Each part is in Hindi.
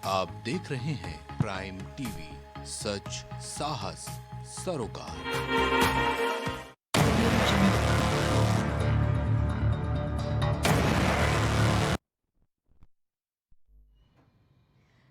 आप देख रहे हैं प्राइम टीवी, सच साहस सरोकार।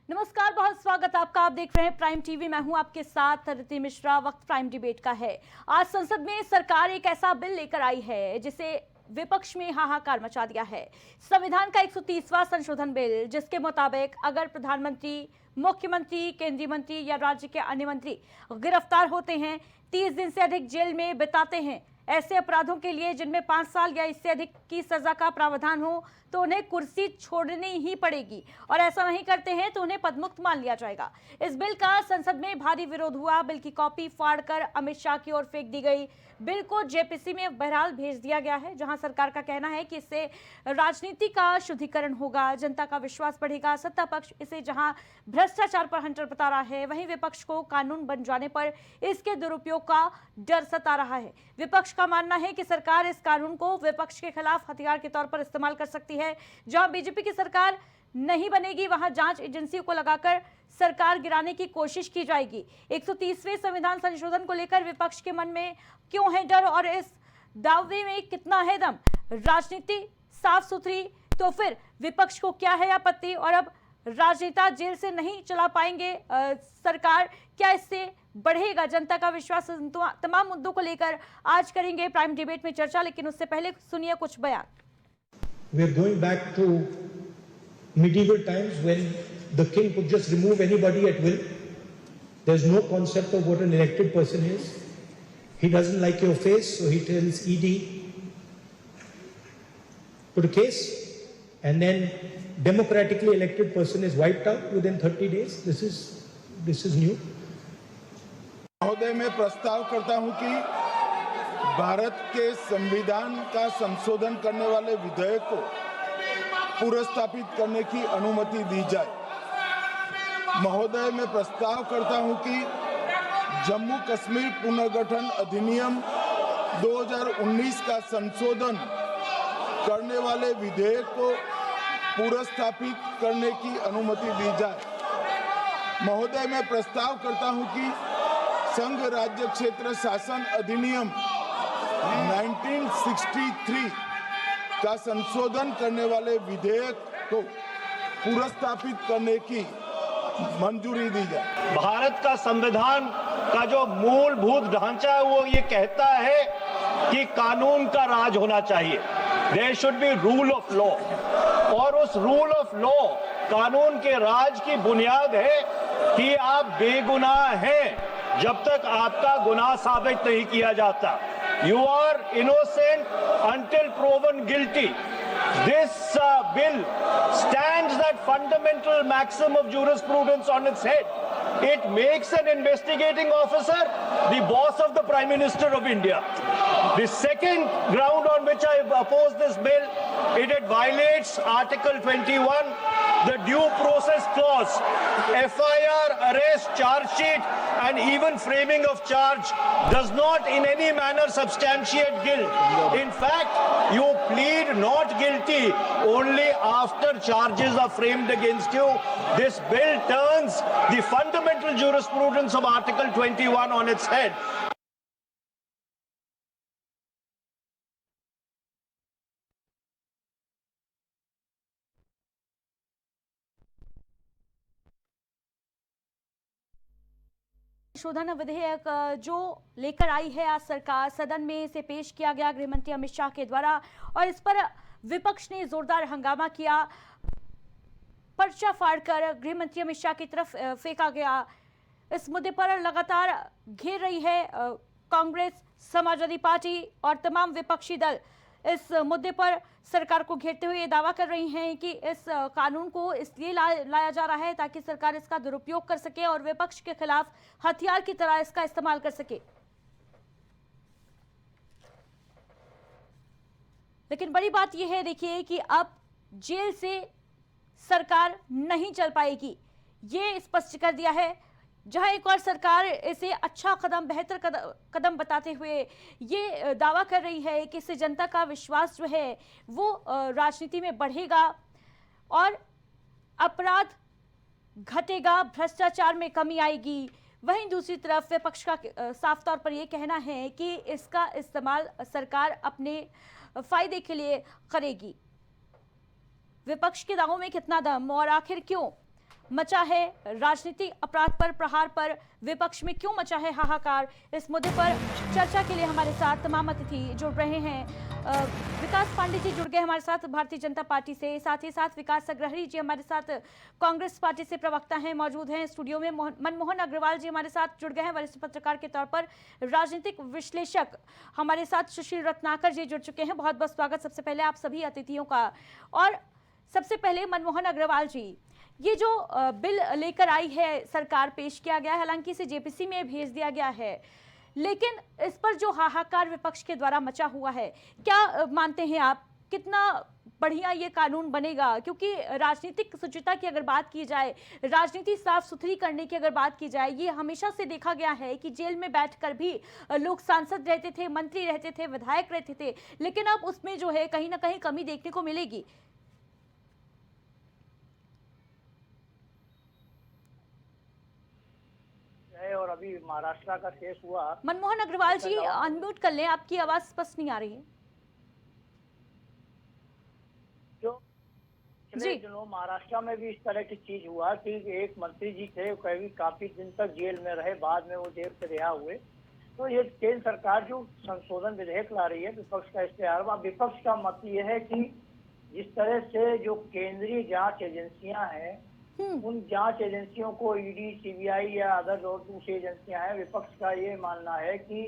नमस्कार, बहुत स्वागत आपका। आप देख रहे हैं प्राइम टीवी। मैं हूं आपके साथ रिति मिश्रा। वक्त प्राइम डिबेट का है। आज संसद में सरकार एक ऐसा बिल लेकर आई है जिसे विपक्ष में हाहाकार मचा दिया है। संविधान का 130वां संशोधन बिल, जिसके मुताबिक अगर प्रधानमंत्री, मुख्यमंत्री, केंद्रीय मंत्री या राज्य के अन्य मंत्री गिरफ्तार होते हैं, 30 दिन से अधिक जेल में बिताते हैं, ऐसे अपराधों के लिए जिनमें 5 साल या इससे अधिक की सजा का प्रावधान हो, तो उन्हें कुर्सी छोड़नी ही पड़ेगी और ऐसा नहीं करते हैं तो उन्हें पदमुक्त मान लिया जाएगा। इस बिल का संसद में भारी विरोध हुआ। बिल की कॉपी फाड़कर अमित शाह की ओर फेंक दी गई। बिल को जेपीसी में बहरहाल भेज दिया गया है, जहां सरकार का कहना है कि इससे राजनीति का शुद्धिकरण होगा, जनता का विश्वास बढ़ेगा। सत्ता पक्ष इसे जहां भ्रष्टाचार पर हंटर बता रहा है, वहीं विपक्ष को कानून बन जाने पर इसके दुरुपयोग का डर सता रहा है। विपक्ष का मानना है कि सरकार इस कानून को विपक्ष के खिलाफ हथियार के तौर पर इस्तेमाल कर सकती है। जहां बीजेपी की सरकार नहीं बनेगी, वहां जांच एजेंसियों को लगाकर सरकार गिराने की कोशिश की जाएगी। 130वें संविधान संशोधन को लेकर विपक्ष के मन में क्यों है डर और इस दावे में कितना है दम? राजनीति साफ सुथरी तो फिर विपक्ष को क्या है आपत्ति? और अब राजनेता जेल से नहीं चला पाएंगे सरकार, क्या इससे बढ़ेगा जनता का विश्वास? तमाम मुद्दों को लेकर आज करेंगे प्राइम डिबेट में चर्चा, लेकिन उससे पहले सुनिए कुछ बयान। We are going back to medieval times when the king could just remove anybody at will. There's no concept of what an elected person is. He doesn't like your face, so he tells ED, put a case, and then democratically elected person is wiped out within 30 days. This is new. महोदय, मैं प्रस्ताव करता हूं कि भारत के संविधान का संशोधन करने वाले विधेयक को पुनर्स्थापित करने की अनुमति दी जाए। महोदय, मैं प्रस्ताव करता हूं कि जम्मू कश्मीर पुनर्गठन अधिनियम 2019 का संशोधन करने वाले विधेयक को पुनर्स्थापित करने की अनुमति दी जाए। महोदय, मैं प्रस्ताव करता हूं कि संघ राज्य क्षेत्र शासन अधिनियम 1963 का संशोधन करने वाले विधेयक को पुनर्स्थापित करने की मंजूरी दी जाए। भारत का संविधान का जो मूलभूत ढांचा है वो ये कहता है कि कानून का राज होना चाहिए। There should be rule of law, और उस रूल ऑफ लॉ, कानून के राज की बुनियाद है कि आप बेगुनाह हैं जब तक आपका गुनाह साबित नहीं किया जाता। You are innocent until proven guilty. This bill stands that fundamental maxim of jurisprudence on its head. It makes an investigating officer the boss of the Prime Minister of India. The second ground on which I oppose this bill, it violates Article 21, the due process clause. FIR, arrest, charge sheet, and even framing of charge does not in any manner substantiate guilt. In fact, you plead not guilty only after charges are framed against you. This bill turns the fundamental jurisprudence of Article 21 on its head. संशोधन विधेयक जो लेकर आई है आज सरकार, सदन में इसे पेश किया गया गृह मंत्री अमित शाह के द्वारा और इस पर विपक्ष ने जोरदार हंगामा किया। पर्चा फाड़कर गृह मंत्री अमित शाह की तरफ फेंका गया। इस मुद्दे पर लगातार घेर रही है कांग्रेस, समाजवादी पार्टी और तमाम विपक्षी दल इस मुद्दे पर सरकार को घेरते हुए ये दावा कर रही हैं कि इस कानून को इसलिए लाया जा रहा है ताकि सरकार इसका दुरुपयोग कर सके और विपक्ष के खिलाफ हथियार की तरह इसका इस्तेमाल कर सके। लेकिन बड़ी बात यह है, देखिए, कि अब जेल से सरकार नहीं चल पाएगी, ये स्पष्ट कर दिया है। जहां एक और सरकार इसे अच्छा कदम, बेहतर कदम बताते हुए ये दावा कर रही है कि इससे जनता का विश्वास जो है वो राजनीति में बढ़ेगा और अपराध घटेगा, भ्रष्टाचार में कमी आएगी। वहीं दूसरी तरफ विपक्ष का साफ तौर पर यह कहना है कि इसका इस्तेमाल सरकार अपने फायदे के लिए करेगी। विपक्ष के दावों में कितना दम और आखिर क्यों मचा है राजनीतिक अपराध पर प्रहार पर विपक्ष में क्यों मचा है हाहाकार, इस मुद्दे पर चर्चा के लिए हमारे साथ तमाम अतिथि जुड़ रहे हैं। विकास पांडे जी जुड़ गए हमारे साथ भारतीय जनता पार्टी से, साथ ही साथ विकास अग्रहरी जी हमारे साथ कांग्रेस पार्टी से प्रवक्ता हैं, मौजूद हैं स्टूडियो में। मनमोहन अग्रवाल जी हमारे साथ जुड़ गए हैं, वरिष्ठ पत्रकार के तौर पर राजनीतिक विश्लेषक हमारे साथ सुशील रत्नाकर जी जुड़ चुके हैं। बहुत बहुत स्वागत सबसे पहले आप सभी अतिथियों का। और सबसे पहले मनमोहन अग्रवाल जी, ये जो बिल लेकर आई है सरकार, पेश किया गया है, हालांकि इसे जेपीसी में भेज दिया गया है, लेकिन इस पर जो हाहाकार विपक्ष के द्वारा मचा हुआ है, क्या मानते हैं आप कितना बढ़िया ये कानून बनेगा? क्योंकि राजनीतिक शुचिता की अगर बात की जाए, राजनीति साफ सुथरी करने की अगर बात की जाए, ये हमेशा से देखा गया है कि जेल में बैठकर भी लोग सांसद रहते थे, मंत्री रहते थे, विधायक रहते थे, लेकिन अब उसमें जो है कहीं ना कहीं कमी देखने को मिलेगी। और अभी महाराष्ट्र का केस हुआ। मनमोहन अग्रवाल जी अनम्यूट कर लें, आपकी आवाज स्पष्ट नहीं आ रही है। जो पिछले दिनों महाराष्ट्र में भी इस तरह की चीज हुआ कि एक मंत्री जी थे, काफी दिन तक जेल में रहे, बाद में वो जेल से रिहा हुए। तो ये केंद्र सरकार जो संशोधन विधेयक ला रही है, विपक्ष का इश्तेहार, विपक्ष का मत ये है कि जिस तरह से जो केंद्रीय जांच एजेंसियां हैं, उन जांच एजेंसियों को ईडी, सीबीआई या अदर और दूसरी एजेंसियां हैं, विपक्ष का ये मानना है कि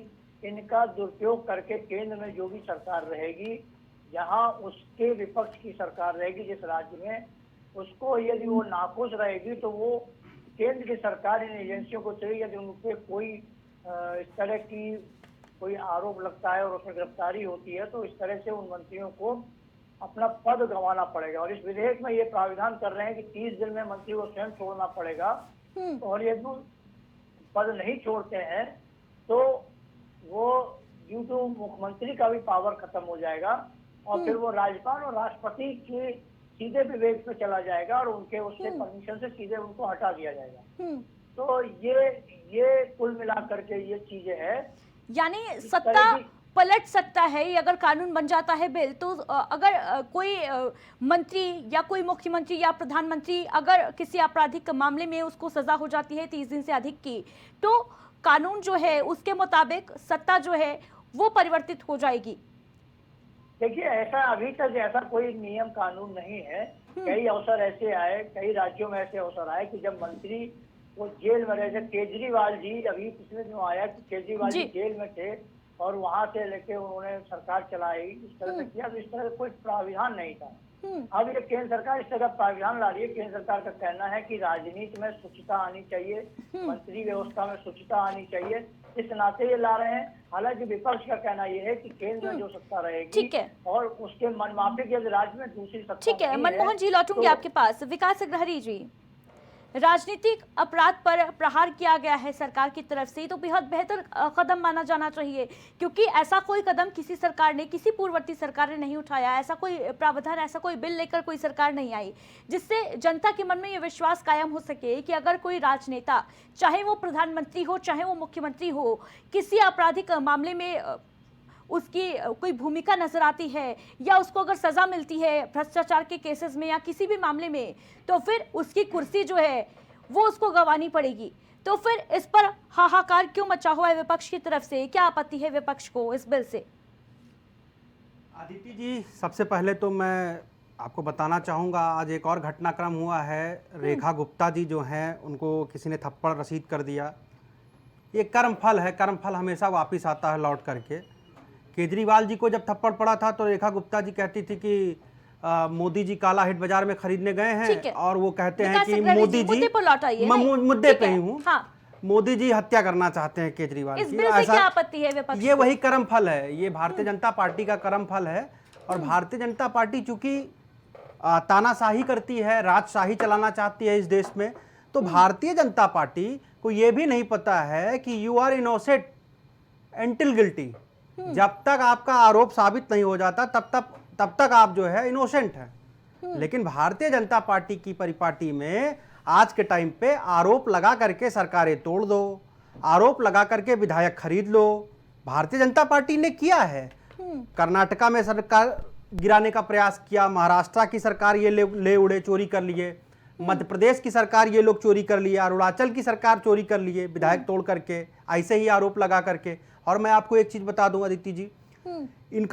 इनका दुरुपयोग करके केंद्र में जो भी सरकार रहेगी, जहां उसके विपक्ष की सरकार रहेगी जिस राज्य में, उसको यदि वो नाखुश रहेगी तो वो केंद्र की सरकार इन एजेंसियों को चाहिए, यदि उन पर कोई इस तरह की कोई आरोप लगता है और उसमें गिरफ्तारी होती है, तो इस तरह से उन मंत्रियों को अपना पद गंवाना पड़ेगा। और इस विधेयक में ये प्राविधान कर रहे हैं कि 30 दिन में मंत्री को स्वयं छोड़ना पड़ेगा, और यदि पद नहीं छोड़ते हैं तो वो ड्यू टू मुख्यमंत्री का भी पावर खत्म हो जाएगा, और फिर वो राज्यपाल और राष्ट्रपति के सीधे विवेक पे चला जाएगा और उनके उससे परमिशन से सीधे उनको हटा दिया जाएगा। तो ये कुल मिलाकर के ये चीजें है, यानी सत्ता पलट सकता है ये अगर कानून बन जाता है बिल। तो अगर कोई मंत्री या कोई मुख्यमंत्री या प्रधानमंत्री अगर किसी आपराधिक मामले में उसको सजा हो जाती है 30 दिन से अधिक की, तो कानून जो है उसके मुताबिक सत्ता जो है वो परिवर्तित हो जाएगी। देखिए, ऐसा अभी तक ऐसा कोई नियम कानून नहीं है। कई अवसर ऐसे आए, कई राज्यों में ऐसे अवसर आए कि जब मंत्री वो जेल में रहे। केजरीवाल जी अभी पिछले दिनों आया कि केजरीवाल जी जेल में थे और वहां से लेके उन्होंने सरकार चलाई, इस तरह से किया, तो इस तरह का कोई प्राविधान नहीं था। अब ये केंद्र सरकार इस तरह प्राविधान ला रही है। केंद्र सरकार का कहना है कि राजनीति में शुचिता आनी चाहिए, मंत्री व्यवस्था में शुचिता आनी चाहिए, इस नाते ये ला रहे हैं। हालांकि विपक्ष का कहना ये है कि केंद्र में जो सत्ता रहेगी और उसके मनमाफिक यदि राज्य में दूसरी सत्ता। ठीक है, मनमोहन जी लौटूंगी आपके पास। विकास अग्रहरी जी, राजनीतिक अपराध पर प्रहार किया गया है सरकार की तरफ से, तो बेहद बेहतर कदम माना जाना चाहिए, क्योंकि ऐसा कोई कदम किसी सरकार ने, किसी पूर्ववर्ती सरकार ने नहीं उठाया। ऐसा कोई प्रावधान, ऐसा कोई बिल लेकर कोई सरकार नहीं आई जिससे जनता के मन में ये विश्वास कायम हो सके कि अगर कोई राजनेता, चाहे वो प्रधानमंत्री हो, चाहे वो मुख्यमंत्री हो, किसी आपराधिक मामले में उसकी कोई भूमिका नजर आती है या उसको अगर सजा मिलती है भ्रष्टाचार के केसेस में या किसी भी मामले में, तो फिर उसकी कुर्सी जो है वो उसको गंवानी पड़ेगी। तो फिर इस पर हाहाकार क्यों मचा हुआ है विपक्ष की तरफ से? क्या आपत्ति है विपक्ष को इस बिल से? आदित्य जी, सबसे पहले तो मैं आपको बताना चाहूँगा, आज एक और घटनाक्रम हुआ है। रेखा गुप्ता जी जो हैं, उनको किसी ने थप्पड़ रसीद कर दिया। ये कर्मफल है, कर्मफल हमेशा वापस आता है लौट करके। केजरीवाल जी को जब थप्पड़ पड़ा था तो रेखा गुप्ता जी कहती थी कि मोदी जी काला हिट बाजार में खरीदने गए हैं, और वो कहते हैं कि मोदी जी मुद्दे पे ही हूँ, मोदी जी हत्या करना चाहते हैं केजरीवाल इस की। बिल से क्या आपत्ति है विपक्ष? ये वही कर्मफल है, ये भारतीय जनता पार्टी का कर्मफल है। और भारतीय जनता पार्टी चूंकि तानाशाही करती है, राजशाही चलाना चाहती है इस देश में, तो भारतीय जनता पार्टी को ये भी नहीं पता है कि you are innocent until guilty. जब तक आपका आरोप साबित नहीं हो जाता तब तक आप जो है इनोसेंट है। लेकिन भारतीय जनता पार्टी की परिपाटी में आज के टाइम पे आरोप लगा करके सरकारें तोड़ दो, आरोप लगा करके विधायक खरीद लो। भारतीय जनता पार्टी ने किया है। कर्नाटका में सरकार गिराने का प्रयास किया, महाराष्ट्र की सरकार ये ले उड़े, चोरी कर लिए, मध्य प्रदेश की सरकार ये लोग चोरी कर लिए, अरुणाचल की सरकार चोरी कर लिए विधायक तोड़ करके, ऐसे ही आरोप लगा करके। और मैं आपको एक चीज बता दूं अदिति जी, इन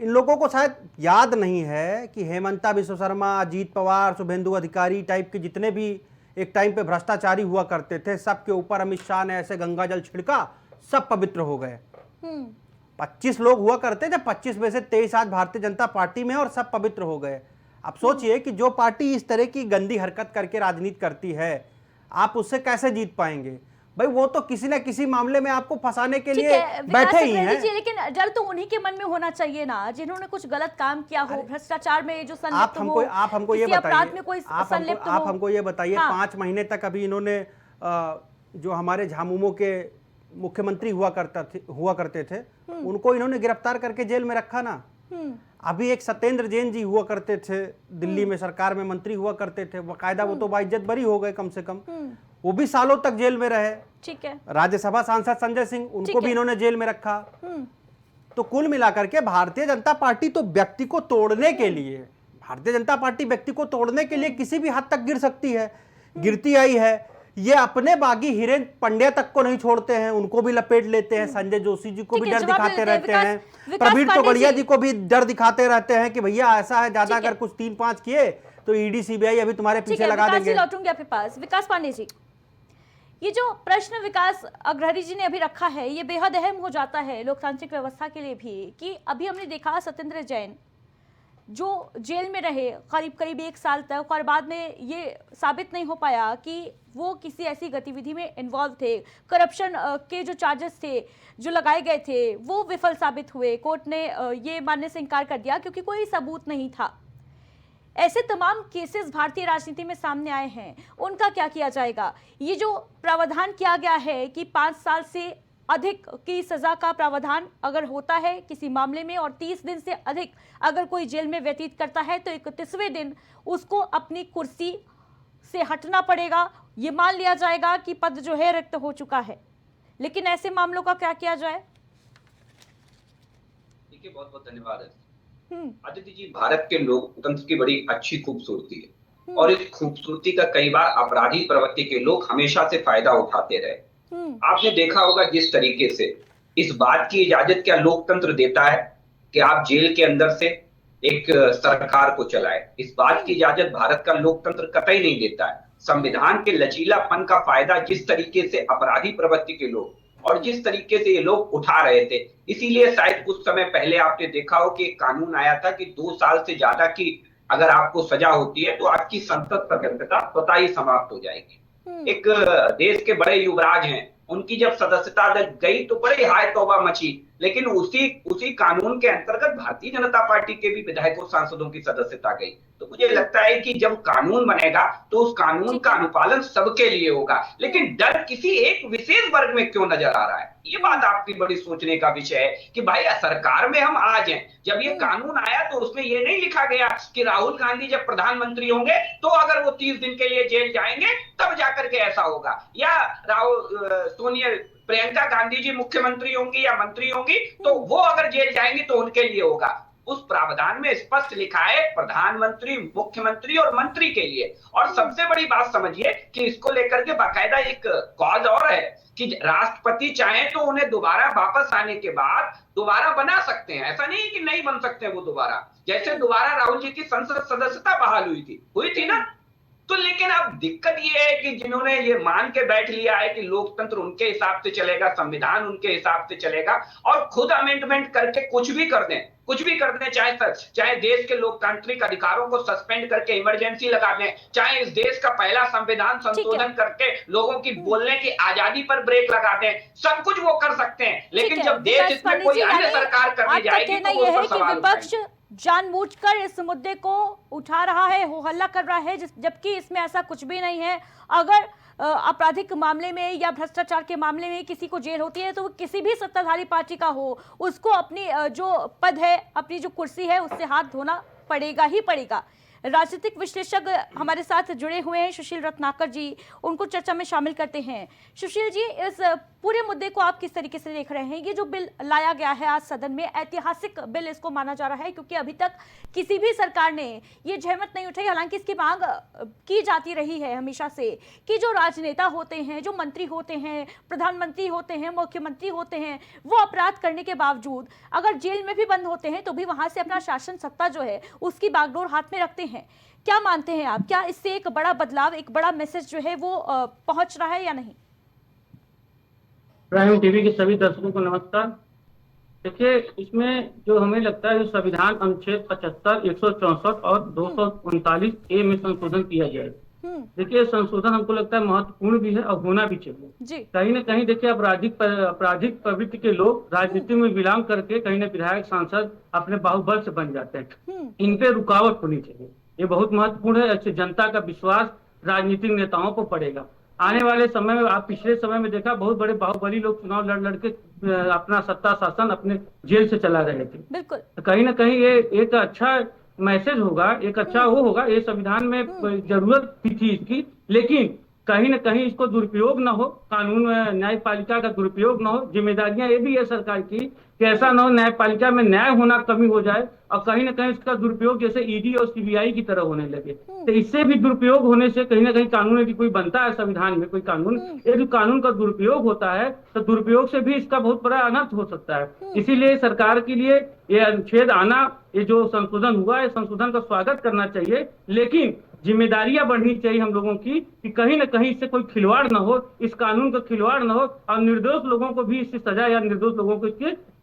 लोगों को शायद याद नहीं है कि हेमंता विश्व शर्मा, अजीत पवार, शुभेंदु अधिकारी टाइप के जितने भी एक टाइम पे भ्रष्टाचारी हुआ करते थे, सबके ऊपर अमित शाह ने ऐसे गंगा जल छिड़का, सब पवित्र हो गए। 25 लोग हुआ करते थे, 25 में से 23 आज भारतीय जनता पार्टी में और सब पवित्र हो गए। अब सोचिए कि जो पार्टी इस तरह की गंदी हरकत करके राजनीति करती है, आप उससे कैसे जीत पाएंगे? भाई वो तो किसी न किसी मामले में आपको फंसाने के लिए बैठे ही हैं। लेकिन डर तो उन्हीं के मन में होना चाहिए ना, जिन्होंने कुछ गलत काम किया हो, भ्रष्टाचार में जो संलिप्त हो, आप हमको ये बताइए, आप हमको ये बताइए, 5 महीने तक अभी इन्होंने जो हमारे झामुमो के मुख्यमंत्री हुआ करते थे, उनको इन्होंने गिरफ्तार करके जेल में रखा ना। अभी एक सत्येंद्र जैन जी हुआ करते थे, दिल्ली में सरकार में मंत्री हुआ करते थे, बाकायदा वो तो बाइज्जत बरी हो गए कम से कम, वो भी सालों तक जेल में रहे। ठीक है। राज्यसभा सांसद संजय सिंह, उनको भी इन्होंने जेल में रखा। तो कुल मिलाकर के भारतीय जनता पार्टी तो व्यक्ति को तोड़ने के लिए, भारतीय जनता पार्टी व्यक्ति को तोड़ने के लिए किसी भी हद तक गिर सकती है, गिरती आई है। ये अपने बागी हिरेन पंड्या तक को नहीं छोड़ते हैं, उनको भी लपेट लेते हैं, संजय जोशी जी को भी डर दिखाते रहते हैं, प्रवीण तोगड़िया जी को भी डर दिखाते रहते हैं कि भैया ऐसा है, ज्यादा अगर कुछ 3-5 किए तो ईडी सीबीआई अभी तुम्हारे पीछे लगा देंगे। लौटूंगी आपके पास। विकास पांडे जी, ये जो प्रश्न विकास अग्रहरी जी ने अभी रखा है, ये बेहद अहम हो जाता है लोकतांत्रिक व्यवस्था के लिए भी, कि अभी हमने देखा सत्येंद्र जैन जो जेल में रहे करीब 1 साल तक, और बाद में ये साबित नहीं हो पाया कि वो किसी ऐसी गतिविधि में इन्वॉल्व थे, करप्शन के जो चार्जेस थे जो लगाए गए थे वो विफल साबित हुए, कोर्ट ने ये मानने से इनकार कर दिया क्योंकि कोई सबूत नहीं था। ऐसे तमाम केसेस भारतीय राजनीति में सामने आए हैं, उनका क्या किया जाएगा? ये जो प्रावधान किया गया है कि 5 साल से अधिक की सजा का प्रावधान अगर होता है किसी मामले में, और 30 दिन से अधिक अगर कोई जेल में व्यतीत करता है तो 31वें दिन उसको अपनी कुर्सी से हटना पड़ेगा। ये मान लिया जाएगा कि पद जो है रिक्त हो चुका है। लेकिन ऐसे मामलों का क्या किया जाए? देखिए, बहुत बहुत धन्यवाद अदिति जी। भारत के लोकतंत्र की बड़ी अच्छी खूबसूरती है, और इस खूबसूरती का कई बार अपराधी प्रवृत्ति के लोग हमेशा से फायदा उठाते रहे। आपने देखा होगा जिस तरीके से इस बात की इजाजत क्या लोकतंत्र देता है कि आप जेल के अंदर से एक सरकार को चलाए, इस बात की इजाजत भारत का लोकतंत्र कतई नहीं देता है। संविधान के लचीलापन का फायदा जिस तरीके से अपराधी प्रवृत्ति के लोग और जिस तरीके से ये लोग उठा रहे थे, इसीलिए शायद कुछ समय पहले आपने देखा हो कि एक कानून आया था कि 2 साल से ज्यादा की अगर आपको सजा होती है तो आपकी संसद सदस्यता स्वतः ही समाप्त हो जाएगी। एक देश के बड़े युवराज हैं, उनकी जब सदस्यता गई तो बड़े हाय तौबा मची, लेकिन उसी कानून के अंतर्गत भारतीय जनता पार्टी के भी विधायकों सांसदों की सदस्यता गई। तो मुझे लगता है कि जब कानून बनेगा तो उस कानून का अनुपालन सबके लिए होगा, लेकिन डर किसी एक विशेष वर्ग में क्यों नजर आ रहा है, ये बात आपकी बड़ी सोचने का विषय है कि भाई सरकार में हम आज हैं। जब ये कानून आया तो उसमें ये नहीं लिखा गया कि राहुल गांधी जब प्रधानमंत्री होंगे तो अगर वो 30 दिन के लिए जेल जाएंगे तब जाकर के ऐसा होगा, या सोनिया प्रियंका गांधी जी मुख्यमंत्री होंगी या मंत्री होंगी तो वो अगर जेल जाएंगी तो उनके लिए होगा। उस प्रावधान में स्पष्ट लिखा है प्रधानमंत्री, मुख्यमंत्री और मंत्री के लिए। और सबसे बड़ी बात समझिए कि इसको लेकर के बाकायदा एक कॉज और है कि राष्ट्रपति चाहे तो उन्हें दोबारा वापस आने के बाद दोबारा बना सकते हैं, ऐसा नहीं कि नहीं बन सकते वो दोबारा। जैसे दोबारा राहुल जी की संसद सदस्यता बहाल हुई थी ना। तो लेकिन अब दिक्कत ये है कि जिन्होंने ये मान के बैठ लिया है कि लोकतंत्र उनके हिसाब से चलेगा, संविधान उनके हिसाब से चलेगा, और खुद अमेंडमेंट करके कुछ भी कर दें, चाहे देश के लोकतांत्रिक अधिकारों को सस्पेंड करके इमरजेंसी लगा दें, चाहे इस देश का पहला संविधान संशोधन करके लोगों की बोलने की आजादी पर ब्रेक लगा दें, सब कुछ वो कर सकते हैं। लेकिन जब देश इसमें कोई अन्य सरकार करने जाएगी तो वो पर सवाल उठाएंगे। जानबूझकर इस मुद्दे को उठा रहा है, हो हल्ला कर रहा है, जबकि इसमें ऐसा कुछ भी नहीं है। अगर आपराधिक मामले में या भ्रष्टाचार के मामले में किसी को जेल होती है तो वो किसी भी सत्ताधारी पार्टी का हो, उसको अपनी जो पद है, अपनी जो कुर्सी है, उससे हाथ धोना पड़ेगा ही पड़ेगा। राजनीतिक विश्लेषक हमारे साथ जुड़े हुए हैं, सुशील रत्नाकर जी, उनको चर्चा में शामिल करते हैं। सुशील जी, इस पूरे मुद्दे को आप किस तरीके से देख रहे हैं? ये जो बिल लाया गया है आज सदन में, ऐतिहासिक बिल इसको माना जा रहा है, क्योंकि अभी तक किसी भी सरकार ने ये जहमत नहीं उठाई, हालांकि इसकी मांग की जाती रही है हमेशा से कि जो राजनेता होते हैं, जो मंत्री होते हैं, प्रधानमंत्री होते हैं, मुख्यमंत्री होते हैं, वो अपराध करने के बावजूद अगर जेल में भी बंद होते हैं तो भी वहां से अपना शासन सत्ता जो है उसकी बागडोर हाथ में रखते हैं। क्या मानते हैं आप, क्या इससे एक बड़ा बदलाव, एक बड़ा मैसेज जो है वो पहुंच रहा है या नहीं? प्राइम टीवी के सभी दर्शकों को नमस्कार। देखिए, इसमें जो हमें लगता है, जो संविधान अनुच्छेद 75, 164 और 239 ए में संशोधन किया गया है। देखिए, संशोधन हमको लगता है महत्वपूर्ण भी है और होना भी चाहिए। कहीं ना कहीं देखिए, आपराधिक प्रवृत्ति के लोग राजनीति में बिलोंग करके कहीं ना विधायक, सांसद अपने बाहुबल से बन जाते हैं। इन पे रुकावट होनी चाहिए, ये बहुत महत्वपूर्ण है। इससे जनता का विश्वास राजनीतिक नेताओं पर पड़ेगा। आने वाले समय में, आप पिछले समय में देखा, बहुत बड़े बाहुबली लोग चुनाव लड़ के अपना सत्ता शासन अपने जेल से चला रहे थे। बिल्कुल, कहीं ना कहीं ये एक अच्छा मैसेज होगा, एक अच्छा वो होगा। ये संविधान में जरूरत भी थी इसकी, लेकिन कहीं ना कहीं इसको दुरुपयोग ना हो, कानून न्यायपालिका का दुरुपयोग ना हो। जिम्मेदारियां ये भी है सरकार की कि ऐसा ना हो न्यायपालिका में न्याय होना कमी हो जाए और कहीं ना कहीं इसका दुरुपयोग जैसे ईडी और सीबीआई की तरह होने लगे। तो इससे भी दुरुपयोग होने से कहीं ना कहीं कानून, यदि कोई बनता है संविधान में कोई कानून, यदि कानून का दुरुपयोग होता है तो दुरुपयोग से भी इसका बहुत बड़ा अनर्थ हो सकता है। इसीलिए सरकार के लिए ये अनुच्छेद आना, ये जो संशोधन हुआ है, संशोधन का स्वागत करना चाहिए, लेकिन जिम्मेदारियां बढ़नी चाहिए हम लोगों की कि कहीं ना कहीं इससे कोई खिलवाड़ ना हो, इस कानून का खिलवाड़ ना हो और निर्दोष लोगों को भी इससे सजा, या निर्दोष लोगों को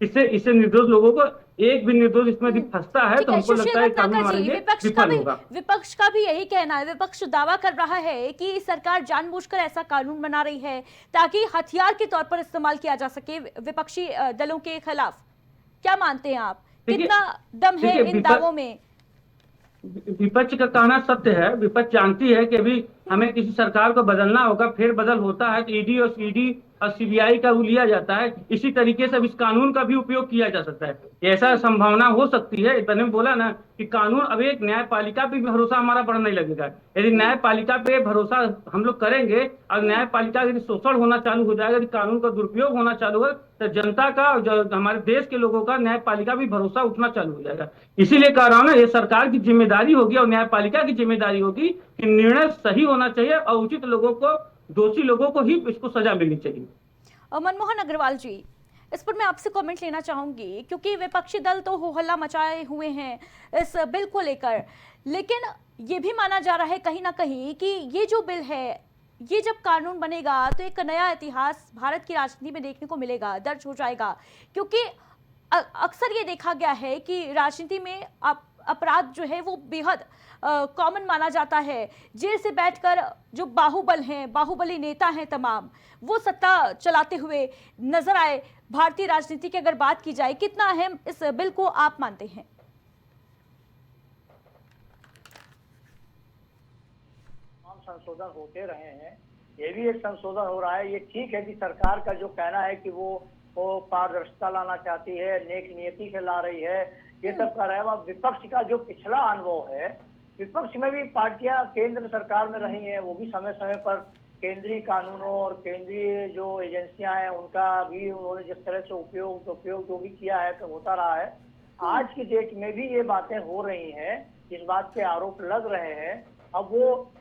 इससे निर्दोष लोगों को, एक भी निर्दोष इसमें फंसता है तो हमको लगता है कानून हमारे लिए विफल होगा। विपक्ष का भी यही कहना है, विपक्ष दावा कर रहा है कि सरकार जानबूझकर ऐसा कानून बना रही है ताकि हथियार के तौर पर इस्तेमाल किया जा सके विपक्षी दलों के खिलाफ। क्या मानते हैं आप, कितना दम है इन दावों में? विपक्ष का कहना सत्य है। विपक्ष जानती है कि अभी हमें किसी सरकार को बदलना होगा, फेर बदल होता है तो ईडी और सीबीआई का वो लिया जाता है। इसी तरीके से अब इस कानून का भी उपयोग किया जा सकता है, ऐसा संभावना हो सकती है। मैंने बोला ना कि कानून, अब एक न्यायपालिका पे भरोसा हमारा बढ़ने लगेगा। यदि न्यायपालिका पे भरोसा हम लोग करेंगे और न्यायपालिका यदि शोषण होना चालू हो जाएगा, यदि कानून का दुरुपयोग होना चालू हो, तो जनता का, जो हमारे देश के लोगों का न्यायपालिका भी भरोसा उठना चालू हो जाएगा। इसीलिए कह रहा हूँ ना, ये सरकार की जिम्मेदारी होगी और न्यायपालिका की जिम्मेदारी होगी कि निर्णय सही होना चाहिए और उचित लोगों को, दोषी लोगों को ही इसको सजा मिलनी चाहिए। मनमोहन अग्रवाल जी, इस पर मैं आपसे कमेंट लेना चाहूंगी, क्योंकि विपक्षी दल तो हो हल्ला मचाए हुए हैं इस बिल को लेकर, लेकिन ये भी माना जा रहा है कहीं ना कहीं कि ये जो बिल है, ये जब कानून बनेगा तो एक नया इतिहास भारत की राजनीति में देखने को मिलेगा, दर्ज हो जाएगा। क्योंकि अक्सर ये देखा गया है कि राजनीति में अपराध जो है वो बेहद कॉमन माना जाता है। जेल से बैठकर जो बाहुबल हैं, बाहुबली नेता हैं तमाम, वो सत्ता चलाते हुए नजर आए। भारतीय राजनीति की अगर बात की जाए, कितना अहम इस बिल को आप मानते हैं? संशोधन होते रहे हैं, ये भी एक संशोधन हो रहा है। ये ठीक है कि सरकार का जो कहना है कि वो पारदर्शिता लाना चाहती है, नेक नियति से ला रही है, ये सब कर रहा है। विपक्ष का जो पिछला अनुभव है, विपक्ष में भी पार्टियां केंद्र सरकार में रही हैं, वो भी समय समय पर केंद्रीय कानूनों और केंद्रीय जो एजेंसियां हैं उनका भी उन्होंने जिस तरह से उपयोग जो भी किया है तो होता रहा है। आज की डेट में भी ये बातें हो रही हैं, इस बात के आरोप लग रहे हैं। अब वो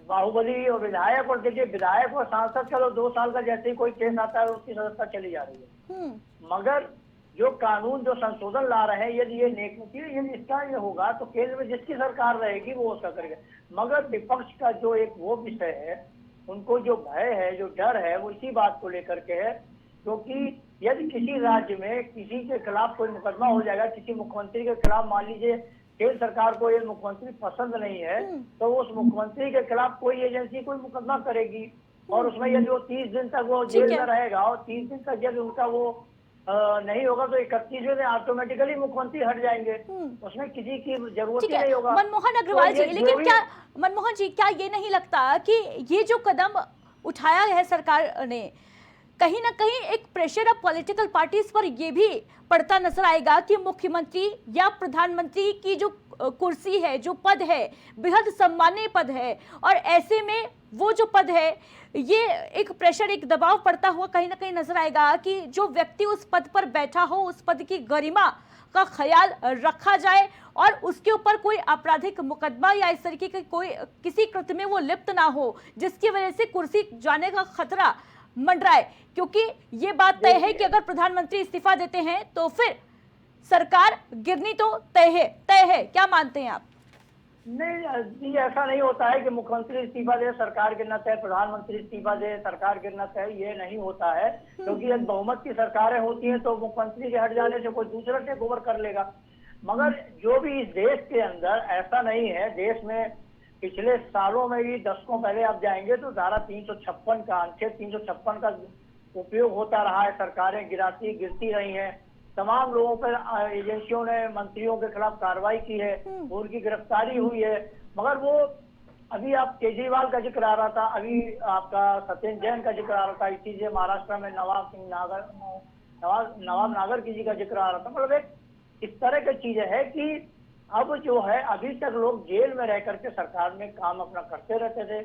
बाहुबली और विधायक, और देखिए विधायक और सांसद, चलो 2 साल का जैसे ही कोई केस आता है उसकी सदस्यता चली जा रही है, मगर जो कानून, जो संशोधन ला रहे हैं, यदि ये नेक, यदि इसका ये होगा तो केंद्र में जिसकी सरकार रहेगी वो उसका करेगा। मगर विपक्ष का जो एक वो विषय है, उनको जो भय है, जो डर है, वो इसी बात को लेकर के है, क्योंकि यदि किसी राज्य में किसी के खिलाफ कोई मुकदमा हो जाएगा, किसी मुख्यमंत्री के खिलाफ, मान लीजिए केंद्र सरकार को ये मुख्यमंत्री पसंद नहीं है, तो उस मुख्यमंत्री के खिलाफ कोई एजेंसी कोई मुकदमा करेगी और उसमें यदि वो 30 दिन तक वो जेल में रहेगा और 30 दिन तक यदि उनका वो नहीं होगा तो 31वें दिन ऑटोमेटिकली मुख्यमंत्री हट जाएंगे, उसमें किसी की जरूरत ही नहीं होगा। मनमोहन अग्रवाल जी, लेकिन क्या मनमोहन जी, क्या ये नहीं लगता कि ये जो कदम उठाया है सरकार ने, कहीं ना कहीं एक प्रेशर अब पॉलिटिकल पार्टीज पर ये भी पड़ता नजर आएगा कि मुख्यमंत्री या प्रधानमंत्री की जो कुर्सी है, जो पद है, बेहद सम्मानीय पद है, और ऐसे में वो जो पद है, ये एक प्रेशर, एक दबाव पड़ता हुआ कहीं ना कहीं नजर आएगा कि जो व्यक्ति उस पद पर बैठा हो, उस पद की गरिमा का ख्याल रखा जाए और उसके ऊपर कोई आपराधिक मुकदमा या इस तरीके के कोई किसी कृत्य में वो लिप्त ना हो, जिसकी वजह से कुर्सी जाने का खतरा मंडराए। क्योंकि ये बात तय है कि अगर प्रधानमंत्री इस्तीफा देते हैं तो फिर सरकार गिरनी तो तय है। क्या मानते हैं आप? नहीं, ऐसा नहीं होता है कि मुख्यमंत्री इस्तीफा दे सरकार गिरना तय, प्रधानमंत्री इस्तीफा दे सरकार गिरना तय, ये नहीं होता है। क्योंकि जब बहुमत की सरकारें होती हैं तो मुख्यमंत्री के हट जाने से कोई दूसरा टेक ओवर कर लेगा। मगर जो भी इस देश के अंदर ऐसा नहीं है, देश में पिछले सालों में भी, दशकों पहले आप जाएंगे तो धारा 356 का, अनुच्छेद 356 का उपयोग होता रहा है। सरकारें गिरती रही हैं, तमाम लोगों पर एजेंसियों ने मंत्रियों के खिलाफ कार्रवाई की है, उनकी गिरफ्तारी हुई है। मगर वो अभी आप केजरीवाल का जिक्र आ रहा था, अभी आपका सत्येंद्र जैन का जिक्र आ रहा था, इसी से महाराष्ट्र में नवाब नागर जी का जिक्र आ रहा था। मतलब एक इस तरह की चीजें है कि अब जो है, अभी तक लोग जेल में रह करके सरकार में काम अपना करते रहते थे।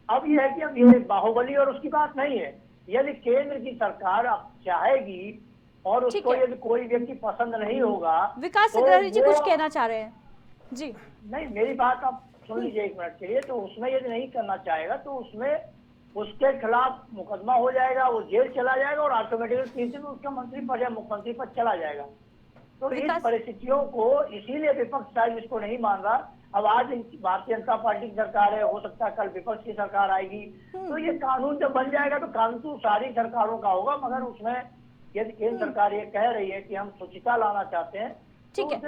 अब ये है कि अब ये बाहुबली और उसकी बात नहीं है। यदि केंद्र की सरकार अब चाहेगी और उसको यदि कोई व्यक्ति पसंद नहीं होगा, विकास अग्रवाल जी कुछ कहना चाह रहे हैं जी? नहीं, मेरी बात आप सुन लीजिए एक मिनट के लिए। तो उसमें यदि नहीं करना चाहेगा तो उसमें उसके खिलाफ मुकदमा हो जाएगा, वो जेल चला जाएगा और ऑटोमेटिकली तीसरे में उसका मंत्री पद या मुख्यमंत्री पद चला जाएगा। तो इस परिस्थितियों को इसीलिए विपक्ष शायद इसको नहीं मान रहा। अब आज भारतीय जनता पार्टी की सरकार है, हो सकता है कल विपक्ष की सरकार आएगी, तो ये कानून जब बन जाएगा तो कानून तो सारी सरकारों का होगा। मगर उसमें यदि केंद्र सरकार ये कह रही है कि हम शुचिता लाना चाहते हैं, ठीक है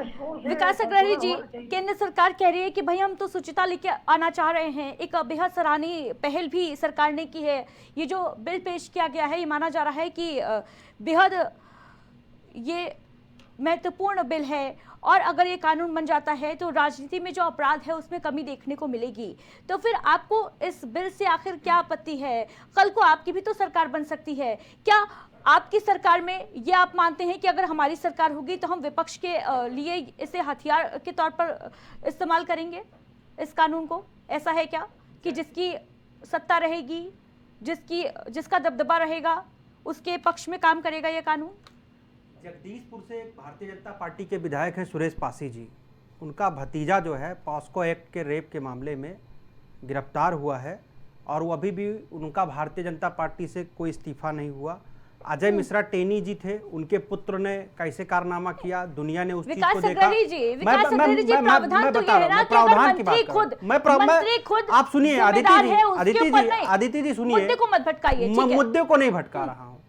विकास अग्रवाल जी, केंद्र सरकार कह रही है कि भाई हम तो शुचिता लेके आना चाह रहे हैं। एक बेहद सराहनीय पहल भी सरकार ने की है। ये जो बिल पेश किया गया है, ये माना जा रहा है कि बेहद ये महत्वपूर्ण बिल है, और अगर ये कानून बन जाता है तो राजनीति में जो अपराध है उसमें कमी देखने को मिलेगी। तो फिर आपको इस बिल से आखिर क्या आपत्ति है? कल को आपकी भी तो सरकार बन सकती है। क्या आपकी सरकार में ये आप मानते हैं कि अगर हमारी सरकार होगी तो हम विपक्ष के लिए इसे हथियार के तौर पर इस्तेमाल करेंगे इस कानून को? ऐसा है क्या कि जिसकी सत्ता रहेगी, जिसका दबदबा रहेगा, उसके पक्ष में काम करेगा ये कानून? जगदीशपुर से एक भारतीय जनता पार्टी के विधायक हैं सुरेश पासी जी। उनका भतीजा जो है पॉस्को एक्ट के रेप के मामले में गिरफ्तार हुआ है, और वो अभी भी उनका भारतीय जनता पार्टी से कोई इस्तीफा नहीं हुआ। अजय मिश्रा टेनी जी थे, उनके पुत्र ने कैसे कारनामा किया, दुनिया ने उस चीज को देखा। आप सुनिए आदित्य जी सुनिए, मुद्दे को नहीं भटका रहा हूँ।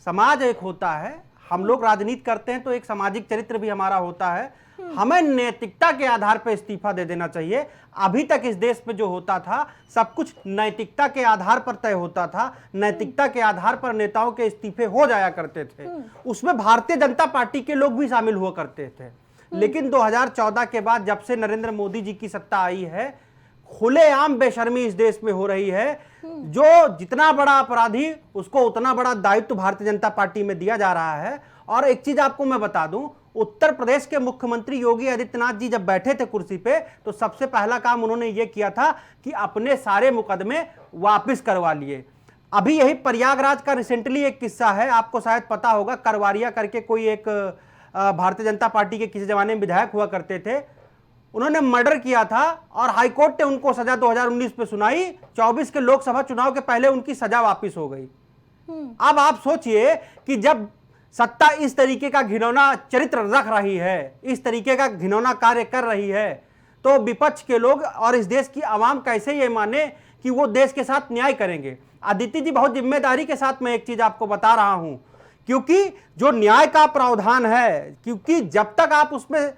समाज एक होता है, हम लोग राजनीति करते हैं तो एक सामाजिक चरित्र भी हमारा होता है। हमें नैतिकता के आधार पर इस्तीफा दे देना चाहिए। अभी तक इस देश में जो होता था सब कुछ नैतिकता के आधार पर तय होता था, नैतिकता के आधार पर नेताओं के इस्तीफे हो जाया करते थे। उसमें भारतीय जनता पार्टी के लोग भी शामिल हुआ करते थे। लेकिन 2014 के बाद जब से नरेंद्र मोदी जी की सत्ता आई है, खुलेआम बेशर्मी इस देश में हो रही है। जो जितना बड़ा अपराधी उसको उतना बड़ा दायित्व भारतीय जनता पार्टी में दिया जा रहा है। और एक चीज आपको मैं बता दूं, उत्तर प्रदेश के मुख्यमंत्री योगी आदित्यनाथ जी जब बैठे थे कुर्सी पे तो सबसे पहला काम उन्होंने ये किया था कि अपने सारे मुकदमे वापस करवा लिए। अभी यही प्रयागराज का रिसेंटली एक किस्सा है, आपको शायद पता होगा। करवारिया करके कोई एक भारतीय जनता पार्टी के किसी जमाने में विधायक हुआ करते थे, उन्होंने मर्डर किया था और हाईकोर्ट ने उनको सजा 2019 पे सुनाई। 24 के लोकसभा चुनाव के पहले उनकी सजा वापस हो गई। अब आप सोचिए कि जब सत्ता इस तरीके का घिनौना चरित्र रख रही है, इस तरीके का घिनौना कार्य कर रही है, तो विपक्ष के लोग और इस देश की आवाम कैसे ये माने कि वो देश के साथ न्याय करेंगे। आदित्य जी, बहुत जिम्मेदारी के साथ मैं एक चीज आपको बता रहा हूं, क्योंकि जो न्याय का प्रावधान है, क्योंकि जब तक आप उसमें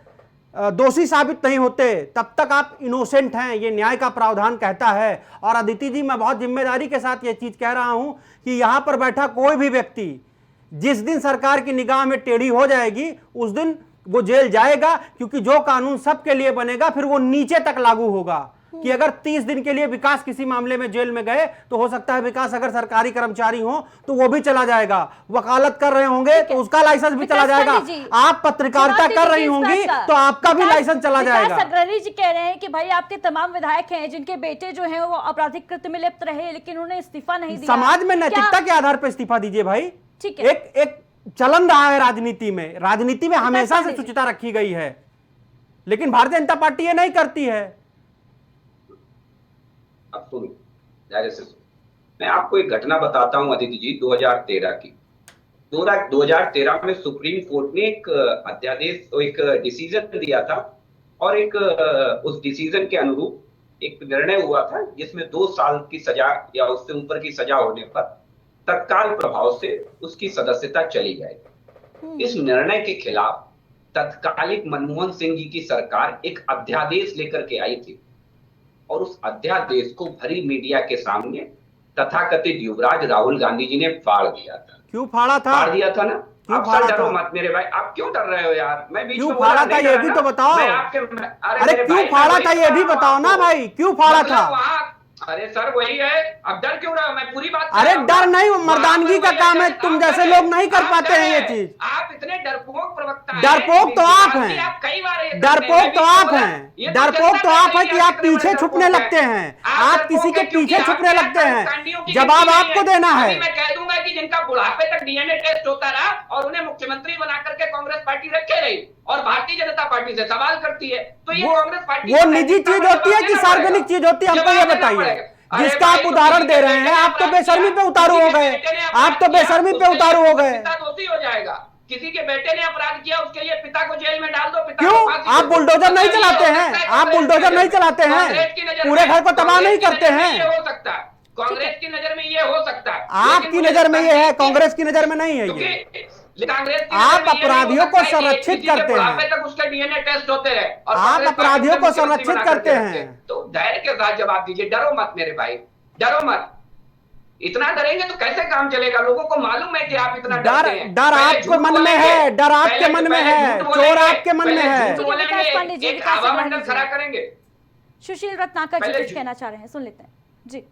दोषी साबित नहीं होते तब तक आप इनोसेंट हैं, ये न्याय का प्रावधान कहता है। और आदित्य जी, मैं बहुत जिम्मेदारी के साथ ये चीज कह रहा हूं कि यहां पर बैठा कोई भी व्यक्ति जिस दिन सरकार की निगाह में टेढ़ी हो जाएगी उस दिन वो जेल जाएगा, क्योंकि जो कानून सबके लिए बनेगा फिर वो नीचे तक लागू होगा। कि अगर 30 दिन के लिए विकास किसी मामले में जेल में गए तो हो सकता है विकास अगर सरकारी कर्मचारी हो तो वो भी चला जाएगा, वकालत कर रहे होंगे तो उसका लाइसेंस भी चला जाएगा, आप पत्रकारिता कर रही होंगी तो आपका भी लाइसेंस चला जाएगा। अग्रणी जी कह रहे हैं कि भाई आपके तमाम विधायक हैं जिनके बेटे जो हैं वो आपराधिक कृत्य में लिप्त रहे लेकिन उन्होंने इस्तीफा नहीं दिया। समाज में नैतिकता के आधार पर इस्तीफा दीजिए भाई। ठीक है, एक चलन रहा है राजनीति में हमेशा से शुचिता रखी गई है, लेकिन भारतीय जनता पार्टी ये नहीं करती है। अब सुनो, मैं आपको एक घटना बताता हूं अदिति जी, 2013 की। 2013 में सुप्रीम कोर्ट ने एक अध्यादेश, एक डिसीजन दिया था और एक उस डिसीजन के अनुरूप एक निर्णय हुआ था जिसमें 2 साल की सजा या उससे ऊपर की सजा होने पर तत्काल प्रभाव से उसकी सदस्यता चली जाएगी। इस निर्णय के खिलाफ तत्कालिक मनमोहन सिंह जी की सरकार एक अध्यादेश लेकर के आई थी और उस अध्यादेश को भरी मीडिया के सामने तथाकथित युवराज राहुल गांधी जी ने फाड़ दिया था। क्यों फाड़ा था? फाड़ दिया था ना। क्यों फाड़ा था? डरो मत मेरे भाई, आप क्यों डर रहे हो यार? मैं बीच क्यों में फाड़ा था ये भी तो बताओ। अरे क्यों फाड़ा था ये भी बताओ ना भाई, क्यों फाड़ा था? अरे सर वही है, अब डर क्यों रहे हो? मैं पूरी बात। अरे डर नहीं, मर्दानगी का काम है, तुम जैसे लोग नहीं कर पाते हैं ये चीज। आप इतने डरपोक प्रवक्ता हैं। डरपोक तो आप हैं, डरपोक तो आप हैं, डरपोक तो आप हैं कि आप पीछे छुपने लगते हैं, आप किसी के पीछे छुपने लगते हैं। जवाब आपको देना है। मैं कह दूंगा कि जिनका बुढ़ापे तक डीएनए टेस्ट होता रहा और उन्हें मुख्यमंत्री बना करके कांग्रेस पार्टी रखे रही और भारतीय जनता पार्टी से सवाल करती है, तो ये कांग्रेस पार्टी वो निजी चीज होती है कि सार्वजनिक चीज होती है, हमको ये बताइए। जिसका आप उदाहरण दे रहे हैं, आप तो बेशर्मी पे उतारू हो गए, आप तो बेशर्मी पे उतारू हो गए। दोषी हो जाएगा। किसी के बेटे ने अपराध किया, उसके लिए पिता को जेल में डाल दो। पिता क्यों? आप बुलडोजर नहीं चलाते हैं, आप बुलडोजर नहीं चलाते हैं, पूरे घर को तबाह नहीं करते हैं। हो सकता है कांग्रेस की नजर में ये हो सकता है, आपकी नजर में ये है, कांग्रेस की नजर में नहीं है ये। आप अपराधियों को संरक्षित करते हैं, तक उसके डीएनए टेस्ट होते रहे और आप अपराधियों को संरक्षित करते हैं। तो धैर्य के साथ जवाब दीजिए, डरो मत मेरे भाई, डरो मत। इतना डरेंगे तो कैसे काम चलेगा? लोगों को मालूम है कि आप इतना डरते हैं। डर आपके मन में है, डर आपके मन में है, चोर आपके मन में है। एक हवा मंडल खड़ा करेंगे। सुशील रत्नाकर जी कुछ कहना चाह रहे हैं, सुन लेते हैं जी।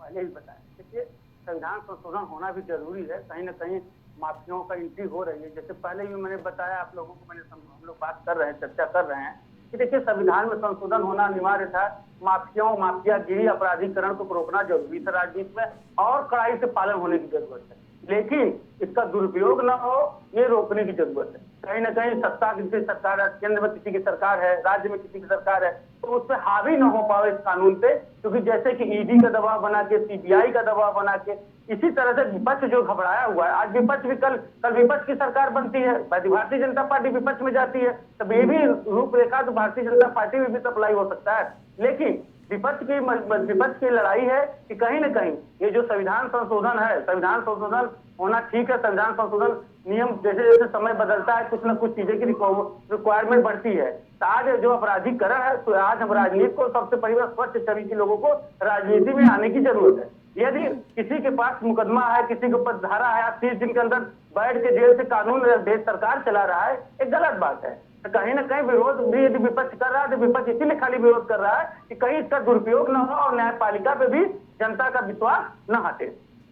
पहले ही बताया, देखिए संविधान संशोधन होना भी जरूरी है। कहीं ना कहीं माफियाओं का एंट्री हो रही है। जैसे पहले भी मैंने बताया आप लोगों को, हम लोग बात कर रहे हैं, चर्चा कर रहे हैं कि देखिए संविधान में संशोधन होना अनिवार्य था। माफियागिरी, अपराधीकरण को रोकना जरूरी था राजनीति में और कड़ाई से पालन होने की जरूरत है, लेकिन इसका दुरुपयोग न हो ये रोकने की जरूरत है। कहीं ना कहीं सत्ता किसी सरकार है, केंद्र में किसी की सरकार है, राज्य में किसी की सरकार है, तो उस पर हावी न हो पावे इस कानून पे, क्योंकि जैसे कि ईडी का दबाव बना के, सीबीआई का दबाव बना के, इसी तरह से विपक्ष जो घबराया हुआ है, आज विपक्ष भी कल विपक्ष की सरकार बनती है, भारतीय जनता पार्टी विपक्ष में जाती है, तब ये भी रूपरेखा तो भारतीय जनता पार्टी में भी सप्लाई हो सकता है। लेकिन विपक्ष की लड़ाई है कि कहीं ना कहीं ये जो संविधान संशोधन है, संविधान संशोधन होना ठीक है। संविधान संशोधन नियम जैसे जैसे समय बदलता है, कुछ न कुछ चीजें की रिक्वायरमेंट बढ़ती है। तो आज जो अपराधीकरण है, तो आज हम राजनीति को सबसे पहले स्वच्छ छवि के लोगों को राजनीति में आने की जरूरत है। यदि किसी के पास मुकदमा है, किसी के ऊपर धारा है, 30 दिन के अंदर बैठ के जेल से कानून देश सरकार चला रहा है, एक गलत बात है। तो कहीं ना कहीं विरोध भी यदि विपक्ष कर रहा है तो विपक्ष इसीलिए खाली विरोध कर रहा है कि कहीं इसका दुरुपयोग न हो और न्यायपालिका पे भी जनता का विश्वास न हटे।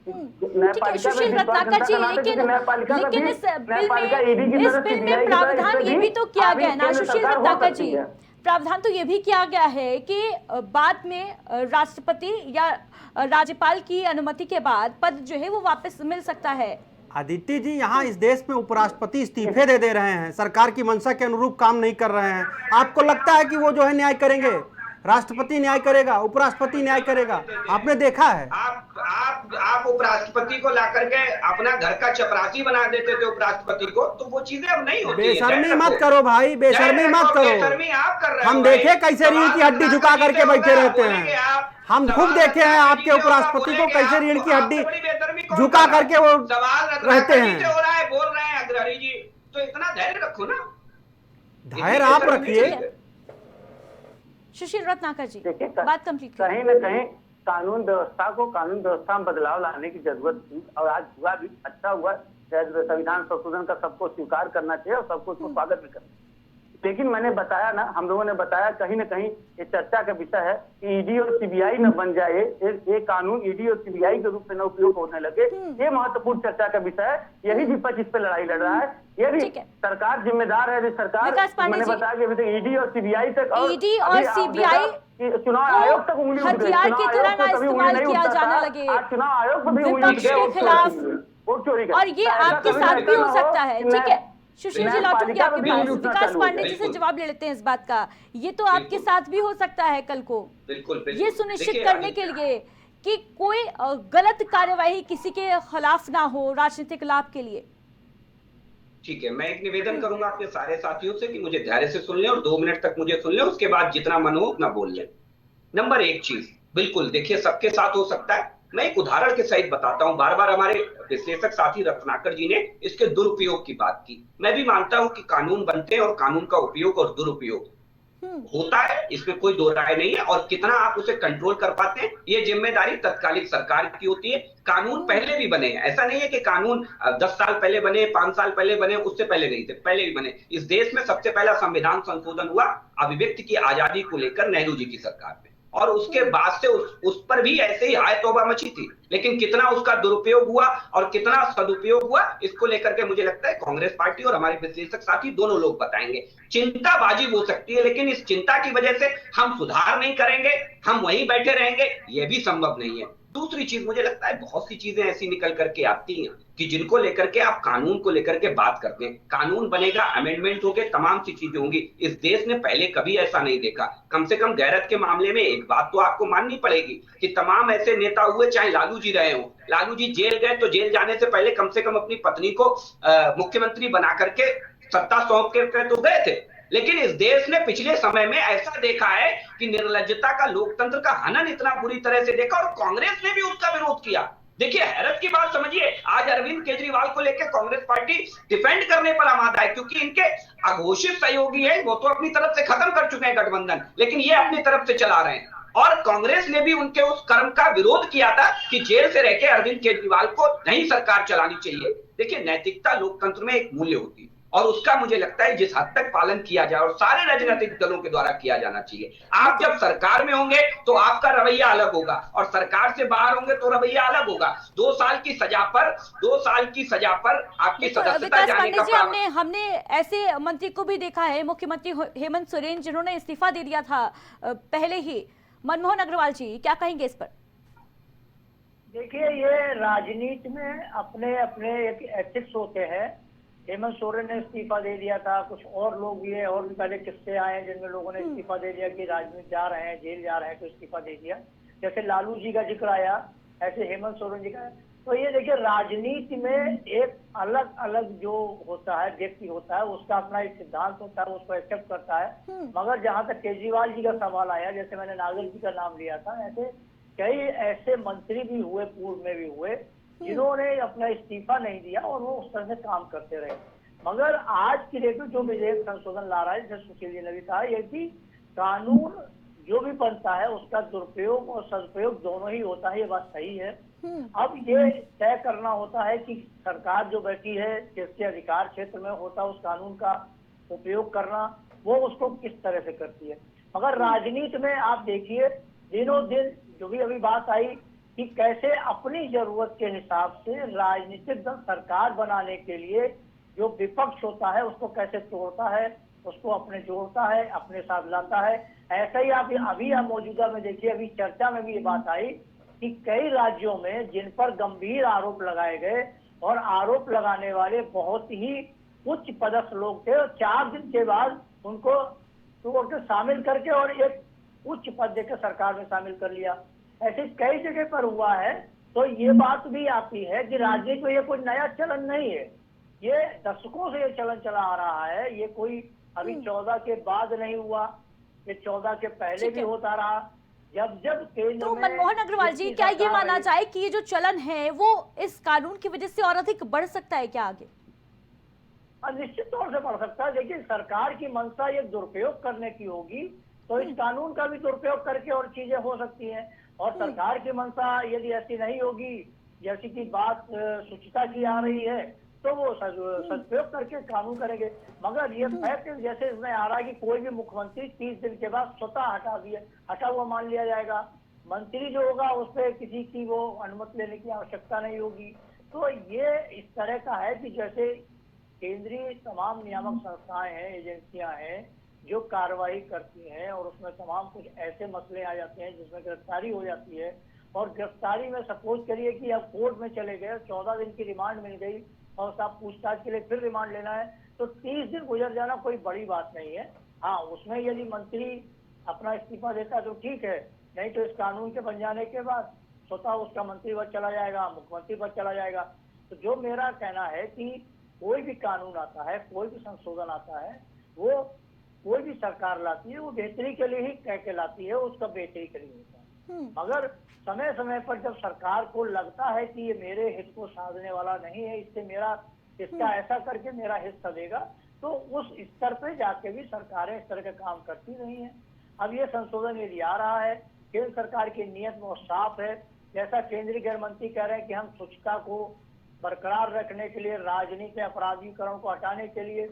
सुशील रत्नाकर जी, लेकिन इस बिल में प्रावधान ये भी तो किया गया ना सुशील रत्नाकर जी, प्रावधान तो ये भी किया गया है कि बाद में राष्ट्रपति या राज्यपाल की अनुमति के बाद पद जो है वो वापस मिल सकता है। आदित्य जी, यहाँ इस देश में उपराष्ट्रपति इस्तीफे दे रहे हैं, सरकार की मंशा के अनुरूप काम नहीं कर रहे हैं। आपको लगता है कि वो जो है न्याय करेंगे? राष्ट्रपति न्याय करेगा, उपराष्ट्रपति न्याय करेगा? आपने देखा है? आप उपराष्ट्रपति को ला करके अपना घर का चपरासी बना देते थे उपराष्ट्रपति को, तो वो चीजें अब नहीं होती। बेशर्मी मत करो भाई, बेशर्मी मत करो। बेशर्मी आप कर रहे हो। हम देखे कैसे रीढ़ की हड्डी झुका करके बैठे रहते हैं, हम खुद देखे हैं आपके उपराष्ट्रपति को कैसे रीढ़ की हड्डी झुका करके वो रहते हैं। बोल रहे हैं अग्रणी जी, तो इतना धैर्य रखो ना। धैर्य आप रखिए। सुशील रत्नाकर जी, देखिए बात कंप्लीट कहीं ना कहीं कानून व्यवस्था में बदलाव लाने की जरूरत थी और आज हुआ भी, अच्छा हुआ। संविधान संशोधन का सबको स्वीकार करना चाहिए और सबको उसको स्वागत भी करना चाहिए। लेकिन मैंने बताया ना, हम लोगों ने बताया कहीं ना कहीं ये चर्चा का विषय है कि ईडी और सीबीआई न बन जाए, ये कानून ईडी और सीबीआई के रूप में न उपयोग होने लगे, ये महत्वपूर्ण चर्चा का विषय है। यही विपक्ष इस पे लड़ाई लड़ रहा है। ये भी सरकार जिम्मेदार है। सरकार, मैंने बताया कि अभी तक ईडी और सीबीआई तक, ईडी और सीबीआई चुनाव आयोग तक उंगली उठ गई, हथियार की तरह ना इस्तेमाल किया जाने लगे, आज चुनाव आयोग पर भी उंगली उठ विपक्ष के खिलाफ, वोट चोरी का। और ये आपके साथ भी हो सकता है। ठीक है सुशील जी, लौटूंगी आपके पास। विकास पांडे जी से जवाब ले लेते हैं इस बात का। ये तो आपके साथ भी हो सकता है कल को, ये सुनिश्चित करने के लिए कि कोई गलत कार्यवाही किसी के खिलाफ ना हो राजनीतिक लाभ के लिए। ठीक है, मैं एक निवेदन करूंगा आपके सारे साथियों से कि मुझे धैर्य से सुन लें और 2 मिनट तक मुझे सुन लें, उसके बाद जितना मन हो उतना बोल लें। नंबर 1 चीज, बिल्कुल देखिए सबके साथ हो सकता है। मैं एक उदाहरण के सहित बताता हूं। बार बार हमारे विश्लेषक साथी रत्नाकर जी ने इसके दुरुपयोग की बात की। मैं भी मानता हूं कि कानून बनते हैं और कानून का उपयोग और दुरुपयोग होता है, इसमें कोई दो राय नहीं है। और कितना आप उसे कंट्रोल कर पाते हैं, ये जिम्मेदारी तत्कालिक सरकार की होती है। कानून पहले भी बने हैं, ऐसा नहीं है कि कानून 10 साल पहले बने, 5 साल पहले बने, उससे पहले नहीं थे, पहले भी बने। इस देश में सबसे पहला संविधान संशोधन हुआ अभिव्यक्ति की आजादी को लेकर नेहरू जी की सरकार में, और उसके बाद से उस पर भी ऐसे ही हाय तौबा मची थी। लेकिन कितना उसका दुरुपयोग हुआ और कितना सदुपयोग हुआ, इसको लेकर के मुझे लगता है कांग्रेस पार्टी और हमारे विश्लेषक साथी दोनों लोग बताएंगे। चिंताबाजी हो सकती है, लेकिन इस चिंता की वजह से हम सुधार नहीं करेंगे, हम वहीं बैठे रहेंगे, यह भी संभव नहीं है। दूसरी चीज, मुझे लगता है बहुत सी चीजें ऐसी निकल करके आती हैं कि जिनको लेकर के आप कानून को लेकर के बात करते हैं। कानून बनेगा, अमेंडमेंट होंगे, तमाम सी चीजें होंगी। इस देश ने पहले कभी ऐसा नहीं देखा। कम से कम गैरत के मामले में एक बात तो आपको माननी पड़ेगी कि तमाम ऐसे नेता हुए, चाहे लालू जी रहे हो, लालू जी जेल गए तो जेल जाने से पहले कम से कम अपनी पत्नी को मुख्यमंत्री बना करके सत्ता सौंप के तो गए थे। लेकिन इस देश ने पिछले समय में ऐसा देखा है कि निर्लज्जता का, लोकतंत्र का हनन इतना बुरी तरह से देखा, और कांग्रेस ने भी उसका विरोध किया। देखिए हैरत की बात समझिए, आज अरविंद केजरीवाल को लेकर कांग्रेस पार्टी डिफेंड करने पर आमादा है, क्योंकि इनके अघोषित सहयोगी हैं, वो तो अपनी तरफ से खत्म कर चुके हैं गठबंधन, लेकिन ये अपनी तरफ से चला रहे हैं। और कांग्रेस ने भी उनके उस कर्म का विरोध किया था कि जेल से रहकर अरविंद केजरीवाल को नहीं सरकार चलानी चाहिए। देखिए नैतिकता लोकतंत्र में एक मूल्य होती है, और उसका मुझे लगता है जिस हद तक पालन किया जाए, और सारे राजनीतिक दलों के द्वारा किया जाना चाहिए। आप जब सरकार में होंगे तो आपका रवैया अलग होगा, और सरकार से बाहर होंगे तो रवैया अलग होगा। 2 साल की सजा पर आपकी सदस्यता जाने का हमने ऐसे मंत्री को भी देखा है, मुख्यमंत्री हेमंत सोरेन, जिन्होंने इस्तीफा दे दिया था पहले ही। मनमोहन अग्रवाल जी क्या कहेंगे इस पर? देखिए ये राजनीति में अपने अपने एक एथिक्स होते हैं। हेमंत सोरेन ने इस्तीफा दे दिया था, कुछ और लोग भी है, और भी पहले किस्से आए हैं जिनमें लोगों ने इस्तीफा दे दिया कि राजनीति जा रहे हैं, जेल जा रहे हैं तो इस्तीफा दे दिया। जैसे लालू जी का जिक्र आया, ऐसे हेमंत सोरेन जी का। तो ये देखिए राजनीति में एक अलग अलग जो होता है, व्यक्ति होता है, उसका अपना एक सिद्धांत होता है, उसको एक्सेप्ट करता है। मगर जहां तक केजरीवाल जी का सवाल आया, जैसे मैंने नागर जी का नाम लिया था, ऐसे कई ऐसे मंत्री भी हुए, पूर्व में भी हुए, जिन्होंने अपना इस्तीफा नहीं दिया और वो उस तरह से काम करते रहे। मगर आज की डेट में जो विधेयक संशोधन ला रहा है, जैसे सुशील जी ने भी कहा, ये कि कानून जो भी बनता है उसका दुरुपयोग और सदुपयोग दोनों ही होता है, ये बात सही है। अब ये तय करना होता है कि सरकार जो बैठी है, जिसके अधिकार क्षेत्र में होता है उस कानून का उपयोग करना, वो उसको किस तरह से करती है। मगर राजनीति में आप देखिए दिनों दिन जो भी अभी बात आई कि कैसे अपनी जरूरत के हिसाब से राजनीतिक दल सरकार बनाने के लिए जो विपक्ष होता है उसको कैसे तोड़ता है, उसको अपने जोड़ता है, अपने साथ लाता है। ऐसा ही आप अभी मौजूदा में देखिए, अभी चर्चा में भी ये बात आई कि कई राज्यों में जिन पर गंभीर आरोप लगाए गए, और आरोप लगाने वाले बहुत ही उच्च पदस्थ लोग थे, और 4 दिन के बाद उनको तोड़ के शामिल करके और एक उच्च पद देकर सरकार में शामिल कर लिया। ऐसे कई जगह पर हुआ है। तो ये बात भी आती है कि राजनीति में ये कोई नया चलन नहीं है, ये दशकों से ये चलन चला आ रहा है। ये कोई अभी 14 के बाद नहीं हुआ, ये 14 के पहले भी होता रहा। जब केंद्र तो मनमोहन अग्रवाल जी, क्या ये माना जाए कि ये जो चलन है वो इस कानून की वजह से और अधिक बढ़ सकता है क्या आगे? निश्चित तौर से बढ़ सकता है। देखिए सरकार की मंशा ये दुरुपयोग करने की होगी, तो इस कानून का भी दुरुपयोग करके और चीजें हो सकती हैं। और सरकार की मंशा यदि ऐसी नहीं होगी, जैसी की बात शुचिता की आ रही है, तो वो सदुपयोग करके कानून करेंगे। मगर ये फैक्ट जैसे इसमें आ रहा है कि कोई भी मुख्यमंत्री 30 दिन के बाद स्वतः हटा हुआ मान लिया जाएगा, मंत्री जो होगा उस पर किसी की वो अनुमति लेने की आवश्यकता नहीं होगी। तो ये इस तरह का है कि जैसे केंद्रीय तमाम नियामक संस्थाएं हैं, एजेंसियां हैं जो कार्रवाई करती हैं और उसमें तमाम कुछ ऐसे मसले आ जाते हैं जिसमें गिरफ्तारी हो जाती है, और गिरफ्तारी में सपोज करिए कि अब कोर्ट में चले गए, 14 दिन की रिमांड मिल गई और साहब पूछताछ के लिए फिर रिमांड लेना है, तो 30 दिन गुजर जाना कोई बड़ी बात नहीं है। हाँ, उसमें यदि मंत्री अपना इस्तीफा देता तो ठीक है, नहीं तो इस कानून के बन जाने के बाद स्वतः उसका मंत्री पद चला जाएगा, मुख्यमंत्री पद चला जाएगा। तो जो मेरा कहना है कि कोई भी कानून आता है, कोई भी संशोधन आता है, वो कोई भी सरकार लाती है वो बेहतरी के लिए ही कह के लाती है, उसका बेहतरी के लिए होता है। मगर समय समय पर जब सरकार को लगता है कि ये मेरे हित को साधने वाला नहीं है, इसका ऐसा करके मेरा हित सधेगा, तो उस स्तर पे जाके भी सरकारें इस तरह के काम करती नहीं है। अब ये संशोधन यदि आ रहा है, केंद्र सरकार की नीयत बहुत साफ है, जैसा केंद्रीय गृह मंत्री कह रहे हैं कि हम शुचिता को बरकरार रखने के लिए, राजनीतिक अपराधीकरण को हटाने के लिए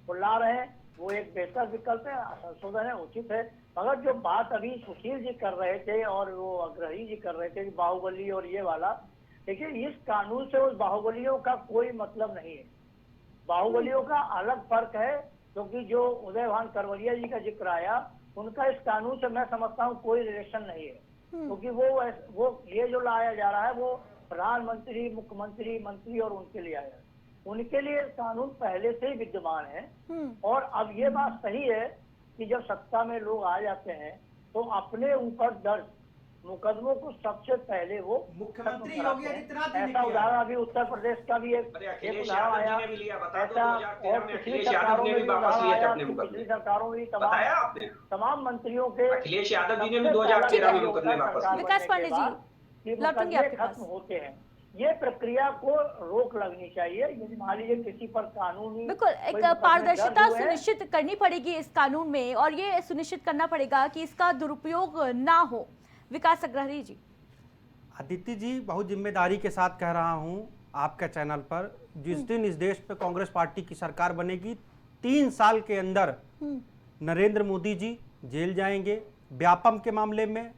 बुला रहे हैं, वो एक बेहतर विकल्प है, संशोधन है, उचित है। मगर जो बात अभी सुशील जी कर रहे थे और वो अग्रही जी कर रहे थे कि बाहुबली और ये वाला, देखिए इस कानून से उस बाहुबलियों का कोई मतलब नहीं है। बाहुबलियों का अलग फर्क है, क्योंकि जो उदय भान करवलिया जी का जिक्र आया, उनका इस कानून से मैं समझता हूँ कोई रिलेशन नहीं है, क्योंकि वो ये जो लाया जा रहा है वो प्रधानमंत्री, मुख्यमंत्री, मंत्री और उनके लिए आया है, उनके लिए कानून पहले से ही विद्यमान है। और अब ये बात सही है कि जब सत्ता में लोग आ जाते हैं तो अपने ऊपर दर्ज मुकदमों को सबसे पहले वो मुख्यमंत्री योगी आदित्यनाथ ऐसा उदाहरण अभी उत्तर प्रदेश का भी एक उदाहरण आया, ऐसा और पिछली सरकारों में भी उदाहरण आया, पिछली सरकारों में भी तमाम मंत्रियों के अखिलेश यादव जी ने भी 2013 में मुकदमे वापस लिए। विकास पांडे जी, लौटूंगी आपके पास। खत्म होते हैं, ये प्रक्रिया को रोक लगनी चाहिए। यदि मान लीजिए किसी पर कानूनी बिल्कुल एक पारदर्शिता सुनिश्चित करनी पड़ेगी इस कानून में, और ये सुनिश्चित करना पड़ेगा कि इसका दुरुपयोग ना हो। विकास अग्रही जी। अदिति जी, बहुत जिम्मेदारी के साथ कह रहा हूं आपके चैनल पर, जिस दिन इस देश पे कांग्रेस पार्टी की सरकार बनेगी, 3 साल के अंदर नरेंद्र मोदी जी जेल जाएंगे, व्यापम के मामले में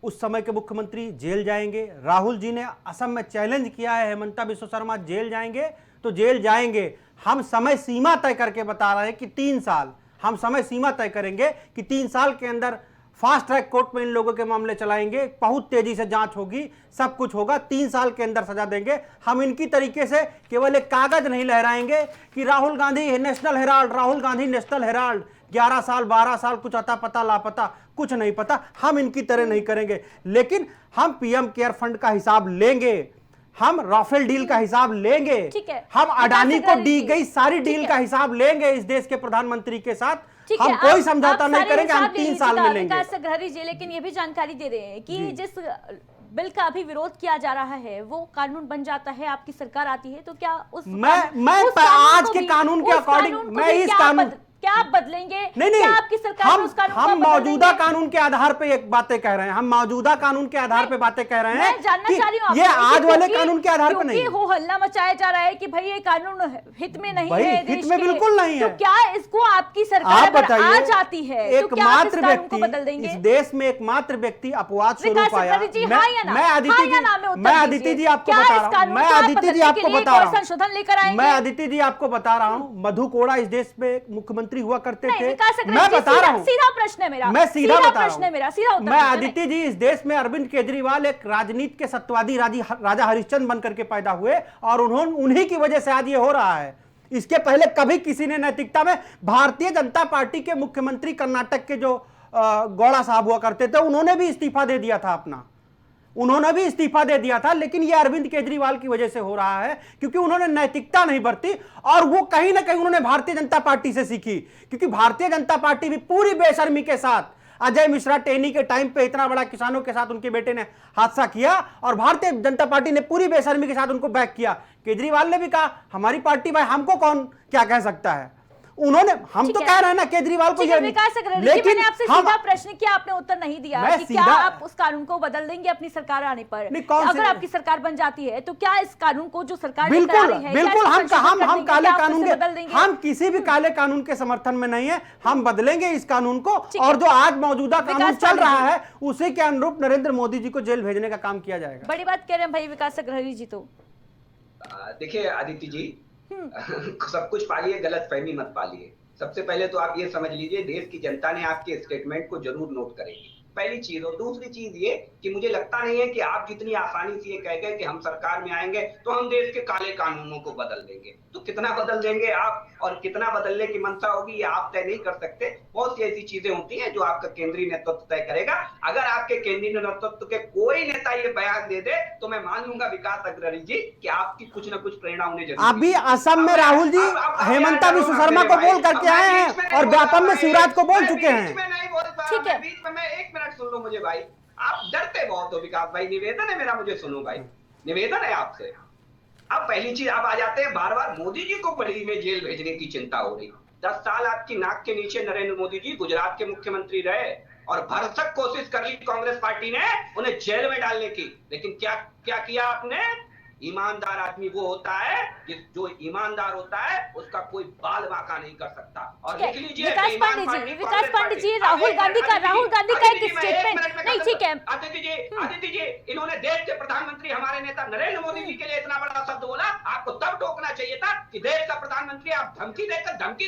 उस समय के मुख्यमंत्री जेल जाएंगे, राहुल जी ने असम में चैलेंज किया है हेमंता बिश्व शर्मा जेल जाएंगे तो जेल जाएंगे। हम समय सीमा तय करके बता रहे हैं कि 3 साल, हम समय सीमा तय करेंगे कि 3 साल के अंदर फास्ट ट्रैक कोर्ट में इन लोगों के मामले चलाएंगे, बहुत तेजी से जांच होगी, सब कुछ होगा, 3 साल के अंदर सजा देंगे। हम इनकी तरीके से केवल एक कागज नहीं लहराएंगे कि Rahul Gandhi national Herald, Rahul Gandhi national Herald, 11 साल 12 साल कुछ अता पता लापता, कुछ नहीं पता, हम इनकी तरह नहीं करेंगे। लेकिन हम पीएम केयर फंड का हिसाब लेंगे, हम राफेल डील का हिसाब लेंगे, हम अडानी को दी गई सारी डील का हिसाब लेंगे इस देश के प्रधानमंत्री के साथ। हम कोई समझौता नहीं करेंगे, हम 3 साल में लेंगे। विकास अग्रही जी, लेकिन ये भी जानकारी दे रहे हैं कि जिस बिल का अभी विरोध किया जा रहा है वो कानून बन जाता है, आपकी सरकार आती है, तो क्या उस मैं आज के कानून के अकॉर्डिंग मैं इस कानून क्या आप बदलेंगे? नहीं, क्या आपकी सरकार उस कानून हम मौजूदा कानून के आधार पे एक बातें कह रहे हैं, हम मौजूदा कानून के आधार पे बातें कह रहे हैं। मैं जानना चाह रही हूँ ये आज वाले कानून के आधार पे नहीं, हो हल्ला मचाया जा रहा है कि भाई ये कानून हित में नहीं है, हित में बिल्कुल नहीं है। तो क्या इसको आपकी सरकार अगर आ जाती है एकमात्र व्यक्ति इस देश में, एकमात्र व्यक्ति अपवाद स्वरूप आया। मैं अदिति जी आपको बता रहा हूँ, मैं अदिति जी आपको बता रहा हूँ, संशोधन लेकर आएंगे। मैं अदिति जी आपको बता रहा हूँ, मधु कोड़ा इस देश में मुख्यमंत्री हुआ करते थे। मैं बता रहा हूं, सीधा प्रश्न है मेरा, मैं सीधा बता रहा हूं। मैं अदिति जी, इस देश में अरविंद केजरीवाल एक राजनीति के सत्यवादी राजा हरिश्चंद्र बनकर के पैदा हुए और उन्हीं की वजह से आज ये हो रहा है। इसके पहले कभी किसी ने नैतिकता में, भारतीय जनता पार्टी के मुख्यमंत्री कर्नाटक के जो गौड़ा साहब हुआ करते थे, उन्होंने भी इस्तीफा दे दिया था अपना, उन्होंने भी इस्तीफा दे दिया था। लेकिन यह अरविंद केजरीवाल की वजह से हो रहा है क्योंकि उन्होंने नैतिकता नहीं बरती, और वो कहीं ना कहीं उन्होंने भारतीय जनता पार्टी से सीखी, क्योंकि भारतीय जनता पार्टी भी पूरी बेशर्मी के साथ अजय मिश्रा टेनी के टाइम पे इतना बड़ा किसानों के साथ उनके बेटे ने हादसा किया और भारतीय जनता पार्टी ने पूरी बेशर्मी के साथ उनको बैक किया। केजरीवाल ने भी कहा हमारी पार्टी भाई, हमको कौन क्या कह सकता है। उन्होंने, हम तो कह रहे हैं ना केजरीवाल को ये, विकास अग्रवाल जी, लेकिन मैंने आपसे सीधा प्रश्न किया, आपने उत्तर नहीं दिया कि क्या आप उस कानून को बदल देंगे अपनी सरकार आने पर? अगर आपकी सरकार बन जाती है तो क्या इस कानून को जो सरकार लेकर आ रही है, बिल्कुल हम काले कानून के, हम किसी भी काले कानून के समर्थन में नहीं है, हम बदलेंगे इस कानून को, और जो आज मौजूदा कानून चल रहा है उसी के अनुरूप नरेंद्र मोदी जी को जेल भेजने का काम किया जाएगा। बड़ी बात कह रहे हैं भाई विकास अग्रवाल जी। तो देखिए आदित्य जी, सब कुछ पालिए, गलत फहमी मत पालिए। सबसे पहले तो आप ये समझ लीजिए, देश की जनता ने आपके स्टेटमेंट को जरूर नोट करेगी, पहली चीज। और दूसरी चीज ये कि मुझे लगता नहीं है कि आप जितनी आसानी से ये कह गए कि हम सरकार में आएंगे तो हम देश के काले कानूनों को बदल देंगे। तो कितना बदल देंगे आप और कितना बदलने की मंशा होगी ये आप तय नहीं कर सकते। बहुत सी ऐसी चीजें होती हैं जो आपका केंद्रीय नेतृत्व तय करेगा। अगर आपके केंद्रीय नेतृत्व के कोई नेता ये बयान दे दे तो मैं मान लूंगा विकास अग्रवाल जी कि आपकी कुछ ना कुछ प्रेरणा होने जरूर। अभी असम में राहुल जी हेमंता विश्व शर्मा को बोल करके आए हैं और व्यापम में शिवराज को बोल चुके हैं। ठीक है, बीच में मैं 1 मिनट सुन लो मुझे भाई, आप डरते बहुत हो विकास भाई, निवेदन है मेरा, मुझे सुनो भाई, निवेदन है आपसे। अब पहली चीज आप आ जाते हैं, बार बार मोदी जी को बड़ी में जेल भेजने की चिंता हो रही। 10 साल आपकी नाक के नीचे नरेंद्र मोदी जी गुजरात के मुख्यमंत्री रहे और भरसक कोशिश कर ली कांग्रेस पार्टी ने उन्हें जेल में डालने की, लेकिन क्या किया आपने? ईमानदार आदमी वो होता है जो ईमानदार होता है उसका कोई बाल बांका नहीं कर सकता। और लिख लीजिए विकास पांडे जी, राहुल गांधी का एक स्टेटमेंट नहीं, ठीक है आदित्य जी, इन्होंने देश के प्रधानमंत्री हमारे नेता नरेंद्र मोदी जी के लिए इतना बड़ा शब्द बोला, आपको तब टोकना चाहिए था कि देश का प्रधानमंत्री आप धमकी दे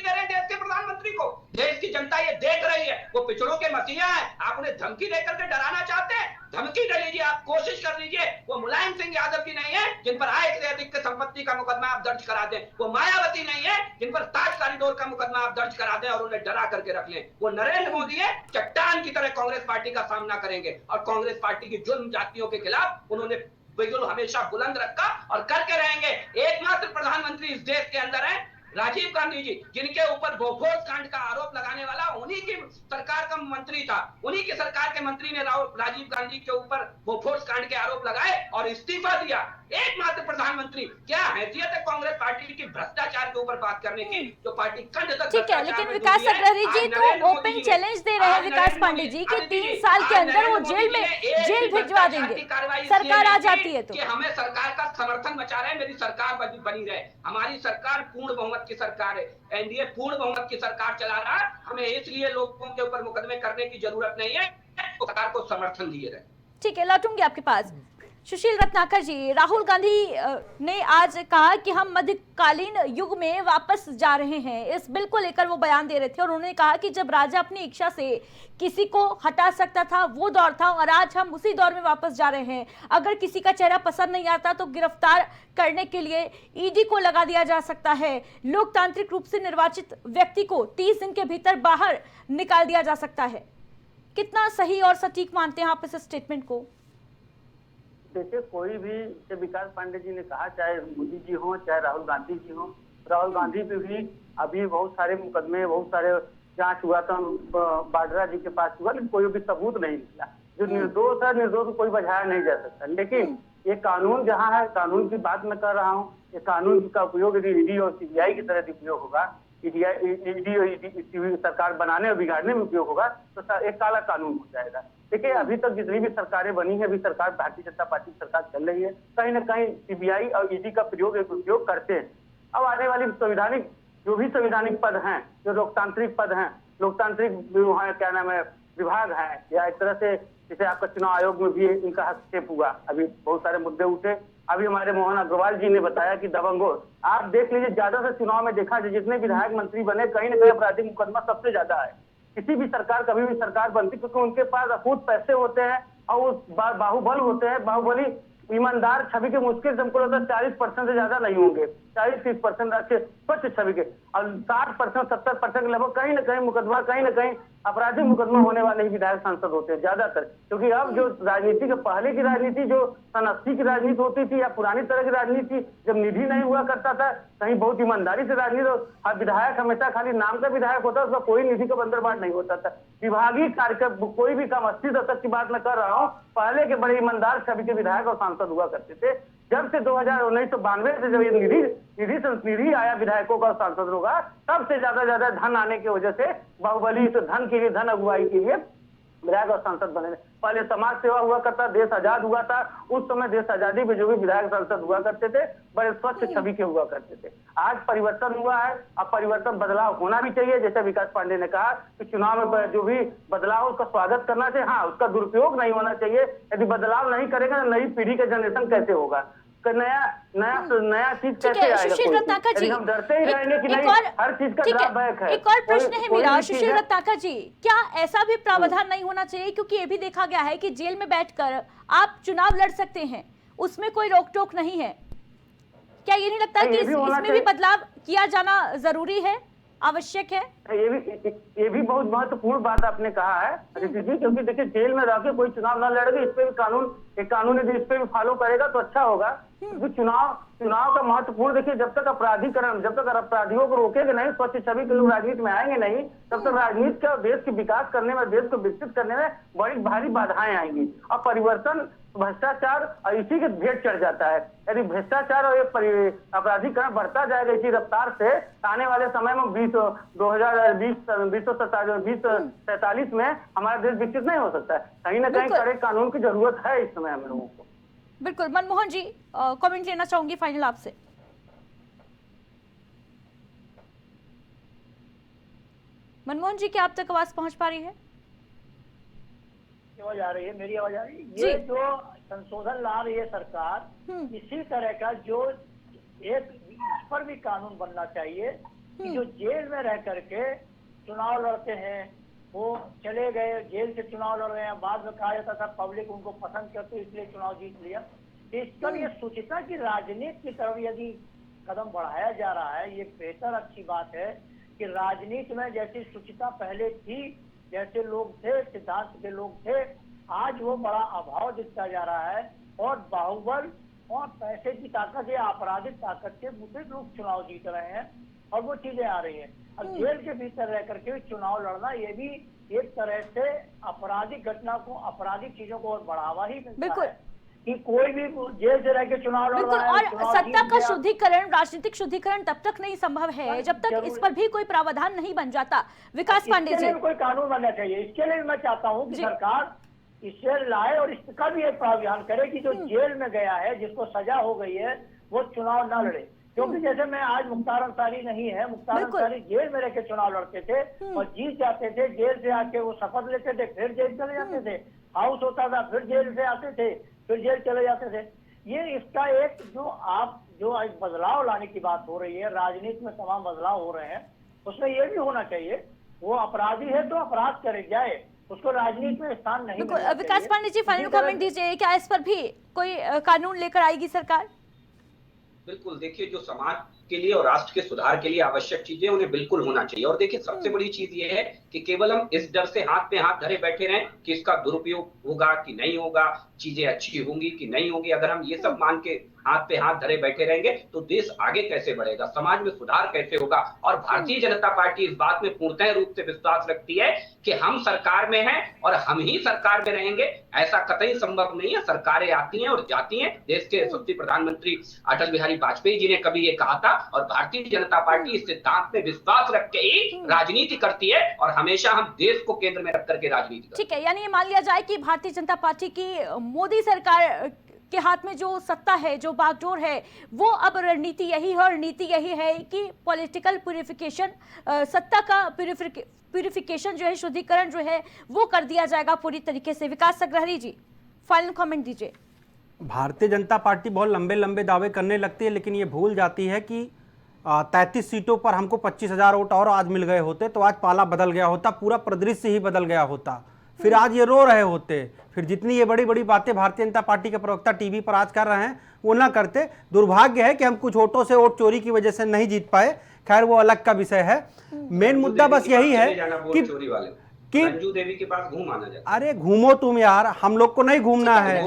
रहे हैं देश के प्रधानमंत्री को। देश की जनता ये देख रही है, वो पिछड़ों के मसीहा है, आप उन्हें धमकी देकर के डराना चाहते हैं। धमकी दे लीजिए, आप कोशिश कर लीजिए। वो मुलायम सिंह यादव जी नहीं है जिन पर आय से अधिक संपत्ति का मुकदमा आप दर्ज करा दें, वो मायावती नहीं है जिन पर ताज कॉरिडोर का मुकदमा आप दर्ज करा दें और उन्हें डरा करके रख लें। वो नरेंद्र मोदी है, चट्टान की तरह कांग्रेस पार्टी का सामना करेंगे और कांग्रेस पार्टी की जुल्म जातियों के खिलाफ उन्होंने बिल्कुल हमेशा बुलंद रखा और करके रहेंगे। एकमात्र प्रधानमंत्री इस देश के अंदर है राजीव गांधी जी, जिनके ऊपर बोफोर्स कांड का आरोप लगाने वाला उन्हीं की सरकार का मंत्री था। उन्हीं की सरकार के मंत्री ने राजीव गांधी के ऊपर बोफोर्स कांड के आरोप लगाए और इस्तीफा दिया। एकमात्र प्रधानमंत्री, क्या हैसियत है कांग्रेस पार्टी की भ्रष्टाचार के ऊपर बात करने की, जो पार्टी कंध तक। ठीक है, लेकिन विकास अग्रवाल जी तो ओपन चैलेंज दे रहे हैं विकास पांडे जी कि 3 साल के अंदर वो जेल भिजवा देंगे, सरकार आ जाती है तो। हमें सरकार का समर्थन बचा रहे, मेरी सरकार बनी रहे। हमारी सरकार पूर्ण बहुमत की सरकार है, एनडीए पूर्ण बहुमत की सरकार चला रहा है, हमें इसलिए लोगों के ऊपर मुकदमे करने की जरूरत नहीं है, सरकार को समर्थन दिए रहे। ठीक है, लौटूंगी आपके पास। सुशील रत्नाकर जी, राहुल गांधी ने आज कहा कि हम मध्यकालीन युग में वापस जा रहे हैं, इस बिल को लेकर वो बयान दे रहे थे और उन्होंने कहा कि जब राजा अपनी इच्छा से किसी को हटा सकता था वो दौर था और आज हम उसी दौर में वापस जा रहे हैं। अगर किसी का चेहरा पसंद नहीं आता तो गिरफ्तार करने के लिए ईडी को लगा दिया जा सकता है। लोकतांत्रिक रूप से निर्वाचित व्यक्ति को 30 दिन के भीतर बाहर निकाल दिया जा सकता है। कितना सही और सटीक मानते हैं आप इस स्टेटमेंट को? देखिए, कोई भी, विकास पांडे जी ने कहा, चाहे मोदी जी हो चाहे राहुल गांधी जी हो, राहुल गांधी पे भी अभी बहुत सारे मुकदमे, बहुत सारे जांच हुआ था, वाड्रा जी के पास हुआ, लेकिन कोई भी सबूत नहीं मिला। जो निर्दोष है, निर्दोष को कोई बचाया नहीं जा सकता। लेकिन ये कानून जहाँ है, कानून की बात मैं कर रहा हूँ, ये कानून का उपयोग यदि ईडी और सीबीआई की तरह उपयोग होगा, ईडी और सरकार बनाने और बिगाड़ने में उपयोग होगा तो एक काला कानून हो जाएगा। देखिए, अभी तक जितनी भी सरकारें बनी है, अभी सरकार भारतीय जनता पार्टी की सरकार चल रही है, कहीं ना कहीं सीबीआई और ईडी का उपयोग करते हैं। अब आने वाली जो भी संवैधानिक पद हैं, जो लोकतांत्रिक पद हैं, लोकतांत्रिक क्या नाम है, विभाग है, या एक तरह से जैसे आपका चुनाव आयोग में भी इनका हस्तक्षेप हुआ, अभी बहुत सारे मुद्दे उठे। अभी हमारे मोहन अग्रवाल जी ने बताया कि दबंगोर, आप देख लीजिए, ज्यादा से चुनाव में देखा जाए जितने विधायक मंत्री बने, कहीं ना कहीं आपराधिक मुकदमा सबसे ज्यादा है। किसी भी सरकार, कभी भी सरकार बनती, क्योंकि उनके पास अकूत पैसे होते हैं और बाहुबल होते हैं। बाहुबली ईमानदार छवि के मुश्किल से हमको लगता है 40% से ज्यादा नहीं होंगे, 40-30% अच्छे स्वच्छ छवि के, और 60% 70% लगभग कहीं ना कहीं मुकदमा, कहीं ना कहीं आपराधिक मुकदमा होने वाले ही विधायक सांसद होते हैं ज्यादातर। क्योंकि अब जो राजनीति के पहले की राजनीति, जो सन 80 की राजनीति होती थी या पुरानी तरह की राजनीति, जब निधि नहीं हुआ करता था, कहीं बहुत ईमानदारी से राजनीति, विधायक हमेशा खाली नाम का विधायक होता, उसका कोई निधि का बंदरबाट नहीं होता था। विभागीय कार्यक्रम कोई भी काम, 80 दशक की बात मैं कर रहा हूँ, पहले के बड़े ईमानदार छवि के विधायक और सांसद हुआ करते थे। जब से 1992 से जब ये निधि आया विधायकों का और सांसदों का, तब से ज्यादा धन आने की वजह से बाहुबली तो धन के लिए, धन अगुवाई के लिए विधायक और सांसद बने। पहले समाज सेवा हुआ करता, देश आजाद हुआ था, उस समय देश आजादी में जो भी विधायक सांसद हुआ करते थे बड़े स्वच्छ छवि के हुआ करते थे। आज परिवर्तन हुआ है, अब परिवर्तन बदलाव होना भी चाहिए। जैसे विकास पांडे ने कहा कि चुनाव में जो भी बदलाव उसका स्वागत करना चाहिए, हाँ उसका दुरुपयोग नहीं होना चाहिए। यदि बदलाव नहीं करेगा तो नई पीढ़ी का जनरेशन कैसे होगा, नया चीज कैसे आएगा? सुशील रत्नाकर जी, हम डरते ही रहेंगे कि नहीं हर चीज का ड्रॉबैक है। एक और प्रश्न है मेरा सुशील रत्नाकर जी, क्या ऐसा भी प्रावधान नहीं होना चाहिए, क्योंकि ये भी देखा गया है कि जेल में बैठकर आप चुनाव लड़ सकते हैं, उसमें कोई रोक टोक नहीं है, क्या ये नहीं लगता कि इसमें भी बदलाव किया जाना जरूरी है, आवश्यक है? ये भी बहुत महत्वपूर्ण बात आपने कहा है अदिति जी, क्योंकि देखिए जेल में रहकर कोई चुनाव न लड़ेगा, इस पे भी कानून यदि इस पे भी फॉलो करेगा तो अच्छा होगा। क्योंकि चुनाव का महत्वपूर्ण देखिए, जब तक अपराधियों को रोकेंगे नहीं, स्वच्छ छवि के लोग राजनीति में आएंगे नहीं, तब तक राजनीति का देश के विकास करने में, देश को विकसित करने में बड़ी भारी बाधाएं आएंगी। अब परिवर्तन भ्रष्टाचार और इसी के भेंट चढ़ जाता है। यदि भ्रष्टाचार और अपराधीकरण बढ़ता जाएगा इसी रफ्तार से, आने वाले समय में 2047 में हमारा देश विकसित नहीं हो सकता है। कहीं ना कहीं कड़े कानून की जरूरत है इस समय हम लोगों को। बिल्कुल। मनमोहन जी, कमेंट लेना चाहूंगी फाइनल आपसे। मनमोहन जी, क्या आप तक आवाज पहुंच पा रही है? आवाज आ रही है, मेरी आवाज आ रही है। ये जो संशोधन ला रही है सरकार, इसी तरह का जो एक इस पर भी कानून बनना चाहिए कि जो जेल में रह करके चुनाव लड़ते हैं, वो चले गए जेल से चुनाव लड़ रहे हैं, बाद में कहा जाता था पब्लिक उनको पसंद करती इसलिए चुनाव जीत लिया। इस पर ये सूचिता की राजनीति की तरफ यदि कदम बढ़ाया जा रहा है, ये बेहतर अच्छी बात है कि राजनीति में जैसी सूचिता पहले थी, जैसे लोग थे, सिद्धांत के लोग थे, आज वो बड़ा अभाव दिखता जा रहा है और बाहुबल और पैसे की ताकत या आपराधिक ताकत से मुद्दे लोग चुनाव जीत रहे हैं और वो चीजें आ रही हैं। अब जेल के भीतर रह करके चुनाव लड़ना, ये भी एक तरह से आपराधिक घटना को, आपराधिक चीजों को और बढ़ावा ही मिलता है कि कोई भी जेल से रह के चुनाव लड़ रहा है। और सत्ता का शुद्धिकरण, राजनीतिक शुद्धिकरण तब तक नहीं संभव है जब तक इस पर भी कोई प्रावधान नहीं बन जाता। विकास पांडे जी, कोई कानून बनना चाहिए। इसके लिए मैं चाहता हूँ कि सरकार इसे लाए और इसका भी एक प्रावधान करे कि जो जेल में गया है, जिसको सजा हो गई है, वो चुनाव न लड़े। क्योंकि जैसे मैं आज मुख्तार अंसारी नहीं है, मुख्तार अंसारी जेल में रह के चुनाव लड़ते थे और जीत जाते थे। जेल से आके वो शपथ लेते थे, फिर जेल चले जाते थे, हाउस होता था, फिर जेल से आते थे, फिर जेल चले जाते थे। ये इसका एक जो एक बदलाव लाने की बात हो रही है, राजनीति में तमाम बदलाव हो रहे हैं, उसमें ये भी होना चाहिए वो अपराधी है तो अपराध करे जाए, उसको राजनीति में स्थान नहीं। विकास पांडे जी, फाइनल कमेंट दीजिए, क्या इस पर भी कोई कानून लेकर आएगी सरकार? बिल्कुल, देखिए जो समाज के लिए और राष्ट्र के सुधार के लिए आवश्यक चीजें उन्हें बिल्कुल होना चाहिए। और देखिए सबसे बड़ी चीज ये है कि केवल हम इस डर से हाथ पे हाथ धरे बैठे रहें कि इसका दुरुपयोग होगा कि नहीं होगा, चीजें अच्छी होंगी कि नहीं होंगी। अगर हम ये सब मान के हाथ पे हाथ धरे बैठे रहेंगे तो देश आगे कैसे बढ़ेगा, समाज में सुधार कैसे होगा। और भारतीय जनता पार्टी इस बात में पूर्णतः रूप से विश्वास रखती है कि हम सरकार में हैं और हम ही सरकार में रहेंगे। ऐसा कतई संभव नहीं है। सरकारें आती हैं और जाती हैं। देश के यशस्वी प्रधानमंत्री अटल बिहारी वाजपेयी जी ने कभी ये कहा था और भारतीय जनता पार्टी इस सिद्धांत में विश्वास रख के ही राजनीति करती है और हमेशा हम देश को केंद्र में रख करके राजनीति करते हैं। ठीक है, यानी ये मान लिया जाए कि भारतीय जनता पार्टी की मोदी सरकार के हाथ में जो सत्ता है, जो बागडोर है, वो अब रणनीति यही है और नीति यही है कि पॉलिटिकल प्यूरिफिकेशन, सत्ता का प्यूरिफिकेशन जो है, शुद्धिकरण जो है वो कर दिया जाएगा पूरी तरीके से। विकास सग्रहरी जी, फाइनल कमेंट दीजिए। भारतीय जनता पार्टी बहुत लंबे लंबे दावे करने लगती है, लेकिन ये भूल जाती है कि 33 सीटों पर हमको 25,000 वोट और आज मिल गए होते तो आज पाला बदल गया होता, पूरा परिदृश्य ही बदल गया होता, फिर आज ये रो रहे होते। फिर जितनी ये बड़ी बड़ी बातें भारतीय जनता पार्टी के प्रवक्ता टीवी पर आज कर रहे हैं वो ना करते। दुर्भाग्य है कि हम कुछ वोटों से वोट चोरी की वजह से नहीं जीत पाए, खैर वो अलग का विषय है। मेन मुद्दा बस यही है कि रंजू देवी के पास घूम आना जाए। अरे घूमो तुम यार, हम लोग को नहीं घूमना है।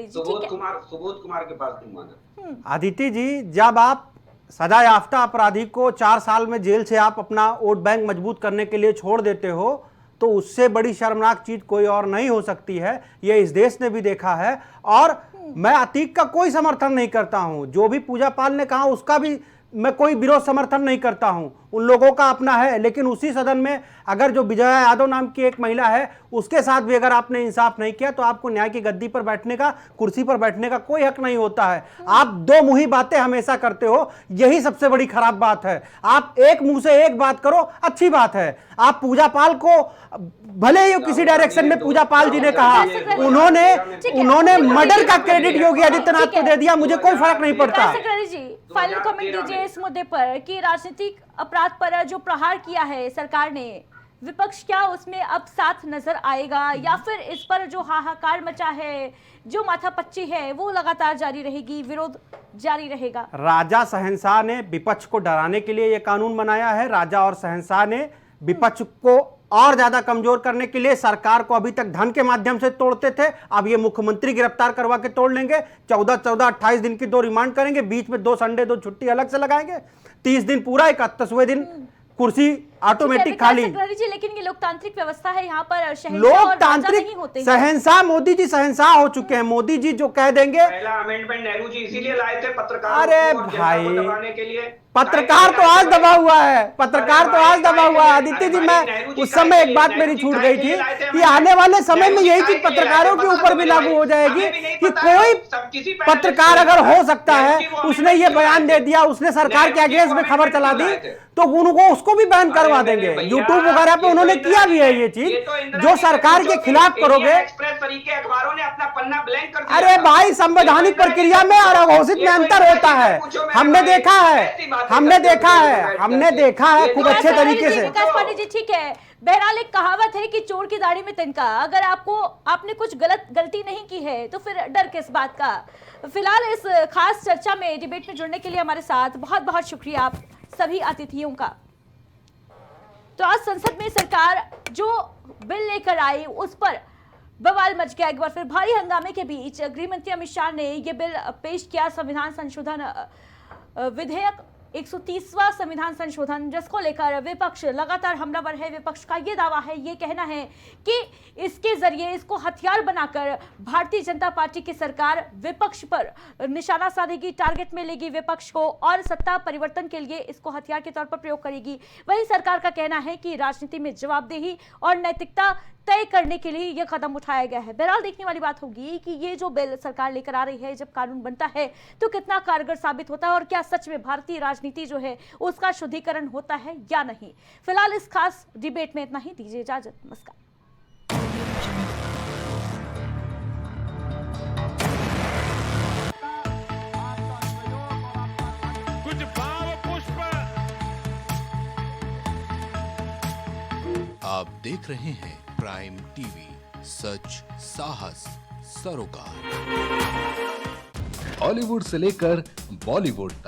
सुबोध कुमार के पास घूम आना। अदिति जी, जब आप सजा याफ्ता अपराधी को 4 साल में जेल से आप अपना वोट बैंक मजबूत करने के लिए छोड़ देते हो तो उससे बड़ी शर्मनाक चीज कोई और नहीं हो सकती है। ये इस देश ने भी देखा है। और मैं अतीक का कोई समर्थन नहीं करता हूं, जो भी पूजा पाल ने कहा उसका भी मैं कोई विरोध समर्थन नहीं करता हूं, उन लोगों का अपना है। लेकिन उसी सदन में अगर जो विजया यादव नाम की एक महिला है उसके साथ भी अगर आपने इंसाफ नहीं किया तो आपको न्याय की गद्दी पर बैठने का, कुर्सी पर बैठने का कोई हक नहीं होता है। आप दो मुही बातें हमेशा करते हो, यही सबसे बड़ी खराब बात है। आप एक मुंह से एक बात करो, अच्छी बात है। आप पूजा पाल को, भले ही किसी डायरेक्शन में पूजा पाल जी ने कहा, उन्होंने मर्डर का क्रेडिट योगी आदित्यनाथ को दे दिया, मुझे कोई फर्क नहीं पड़ता। फाइनल कमेंट दीजिए इस मुद्दे पर कि राजनीतिक अपराध पर जो प्रहार किया है सरकार ने, विपक्ष क्या उसमें अब साथ नजर आएगा या फिर इस पर जो हाहाकार मचा है, जो माथापच्ची है वो लगातार जारी रहेगी, विरोध जारी रहेगा? राजा शहंशाह ने विपक्ष को डराने के लिए यह कानून बनाया है। राजा और शहंशाह ने विपक्ष को और ज्यादा कमजोर करने के लिए सरकार को अभी तक धन के माध्यम से तोड़ते थे, अब ये मुख्यमंत्री गिरफ्तार करवा के तोड़ लेंगे। 14-14-28 दिन की 2 रिमांड करेंगे, बीच में 2 संडे 2 छुट्टी अलग से लगाएंगे, 30 दिन पूरा, 31वें दिन कुर्सी ऑटोमेटिक खाली। लेकिन ये लोकतांत्रिक व्यवस्था है, यहाँ पर लोकतांत्रिक शहंशाह मोदी जी शहंशाह हो चुके हैं। मोदी जी जो कह देंगे, पहला अमेंडमेंट नेहरू जी इसीलिए लाए थे पत्रकारों अरे को भाई दबाने के लिए। पत्रकार तो आज दबा हुआ है, पत्रकार तो आज दबा हुआ है। आदित्य जी, मैं उस समय एक बात मेरी छूट गई थी कि आने वाले समय में यही चीज पत्रकारों के ऊपर भी लागू हो जाएगी कि कोई पत्रकार अगर हो सकता है, उसने ये बयान दे दिया, उसने सरकार के अगेंस्ट में खबर चला दी, तो उनको उसको भी बैन करवा देंगे। यूट्यूब वगैरह पे उन्होंने किया भी है ये चीज। जो सरकार के खिलाफ करोगे, अखबारों ने अपना पन्ना ब्लैंक कर दिया। अरे भाई, संवैधानिक प्रक्रिया में और अघोषित में अंतर होता है। हमने देखा है खूब अच्छे तरीके से। विकास पांडे जी, ठीक है, बहरहाल एक कहावत है कि चोर की दाढ़ी में तिनका। अगर आपने कुछ गलती नहीं की है तो फिर डर किस बात का? फिलहाल इस खास चर्चा में, डिबेट में जुड़ने के लिए हमारे साथ बहुत बहुत शुक्रिया आप सभी अतिथियों का। तो आज संसद में सरकार जो बिल लेकर आई उस पर बवाल मच गया। एक बार फिर भारी हंगामे के बीच गृह मंत्री अमित शाह ने यह बिल पेश किया, संविधान संशोधन विधेयक 130वां संविधान संशोधन, जिसको लेकर विपक्ष लगातार हमलावर है। विपक्ष का ये दावा है, ये कहना है कि इसके जरिए, इसको हथियार बनाकर भारतीय जनता पार्टी की सरकार विपक्ष पर निशाना साधेगी, टारगेट में लेगी विपक्ष को और सत्ता परिवर्तन के लिए इसको हथियार के तौर पर प्रयोग करेगी। वहीं सरकार का कहना है कि राजनीति में जवाबदेही और नैतिकता तय करने के लिए यह कदम उठाया गया है। बहरहाल देखने वाली बात होगी कि ये जो बिल सरकार लेकर आ रही है, जब कानून बनता है तो कितना कारगर साबित होता है और क्या सच में भारतीय राजनीति जो है उसका शुद्धिकरण होता है या नहीं। फिलहाल इस खास डिबेट में इतना ही, दीजिए इजाजत, नमस्कार। कुछ भाव पुष्प। आप देख रहे हैं प्राइम टीवी, सच साहस सरोकार। हॉलीवुड से लेकर बॉलीवुड तक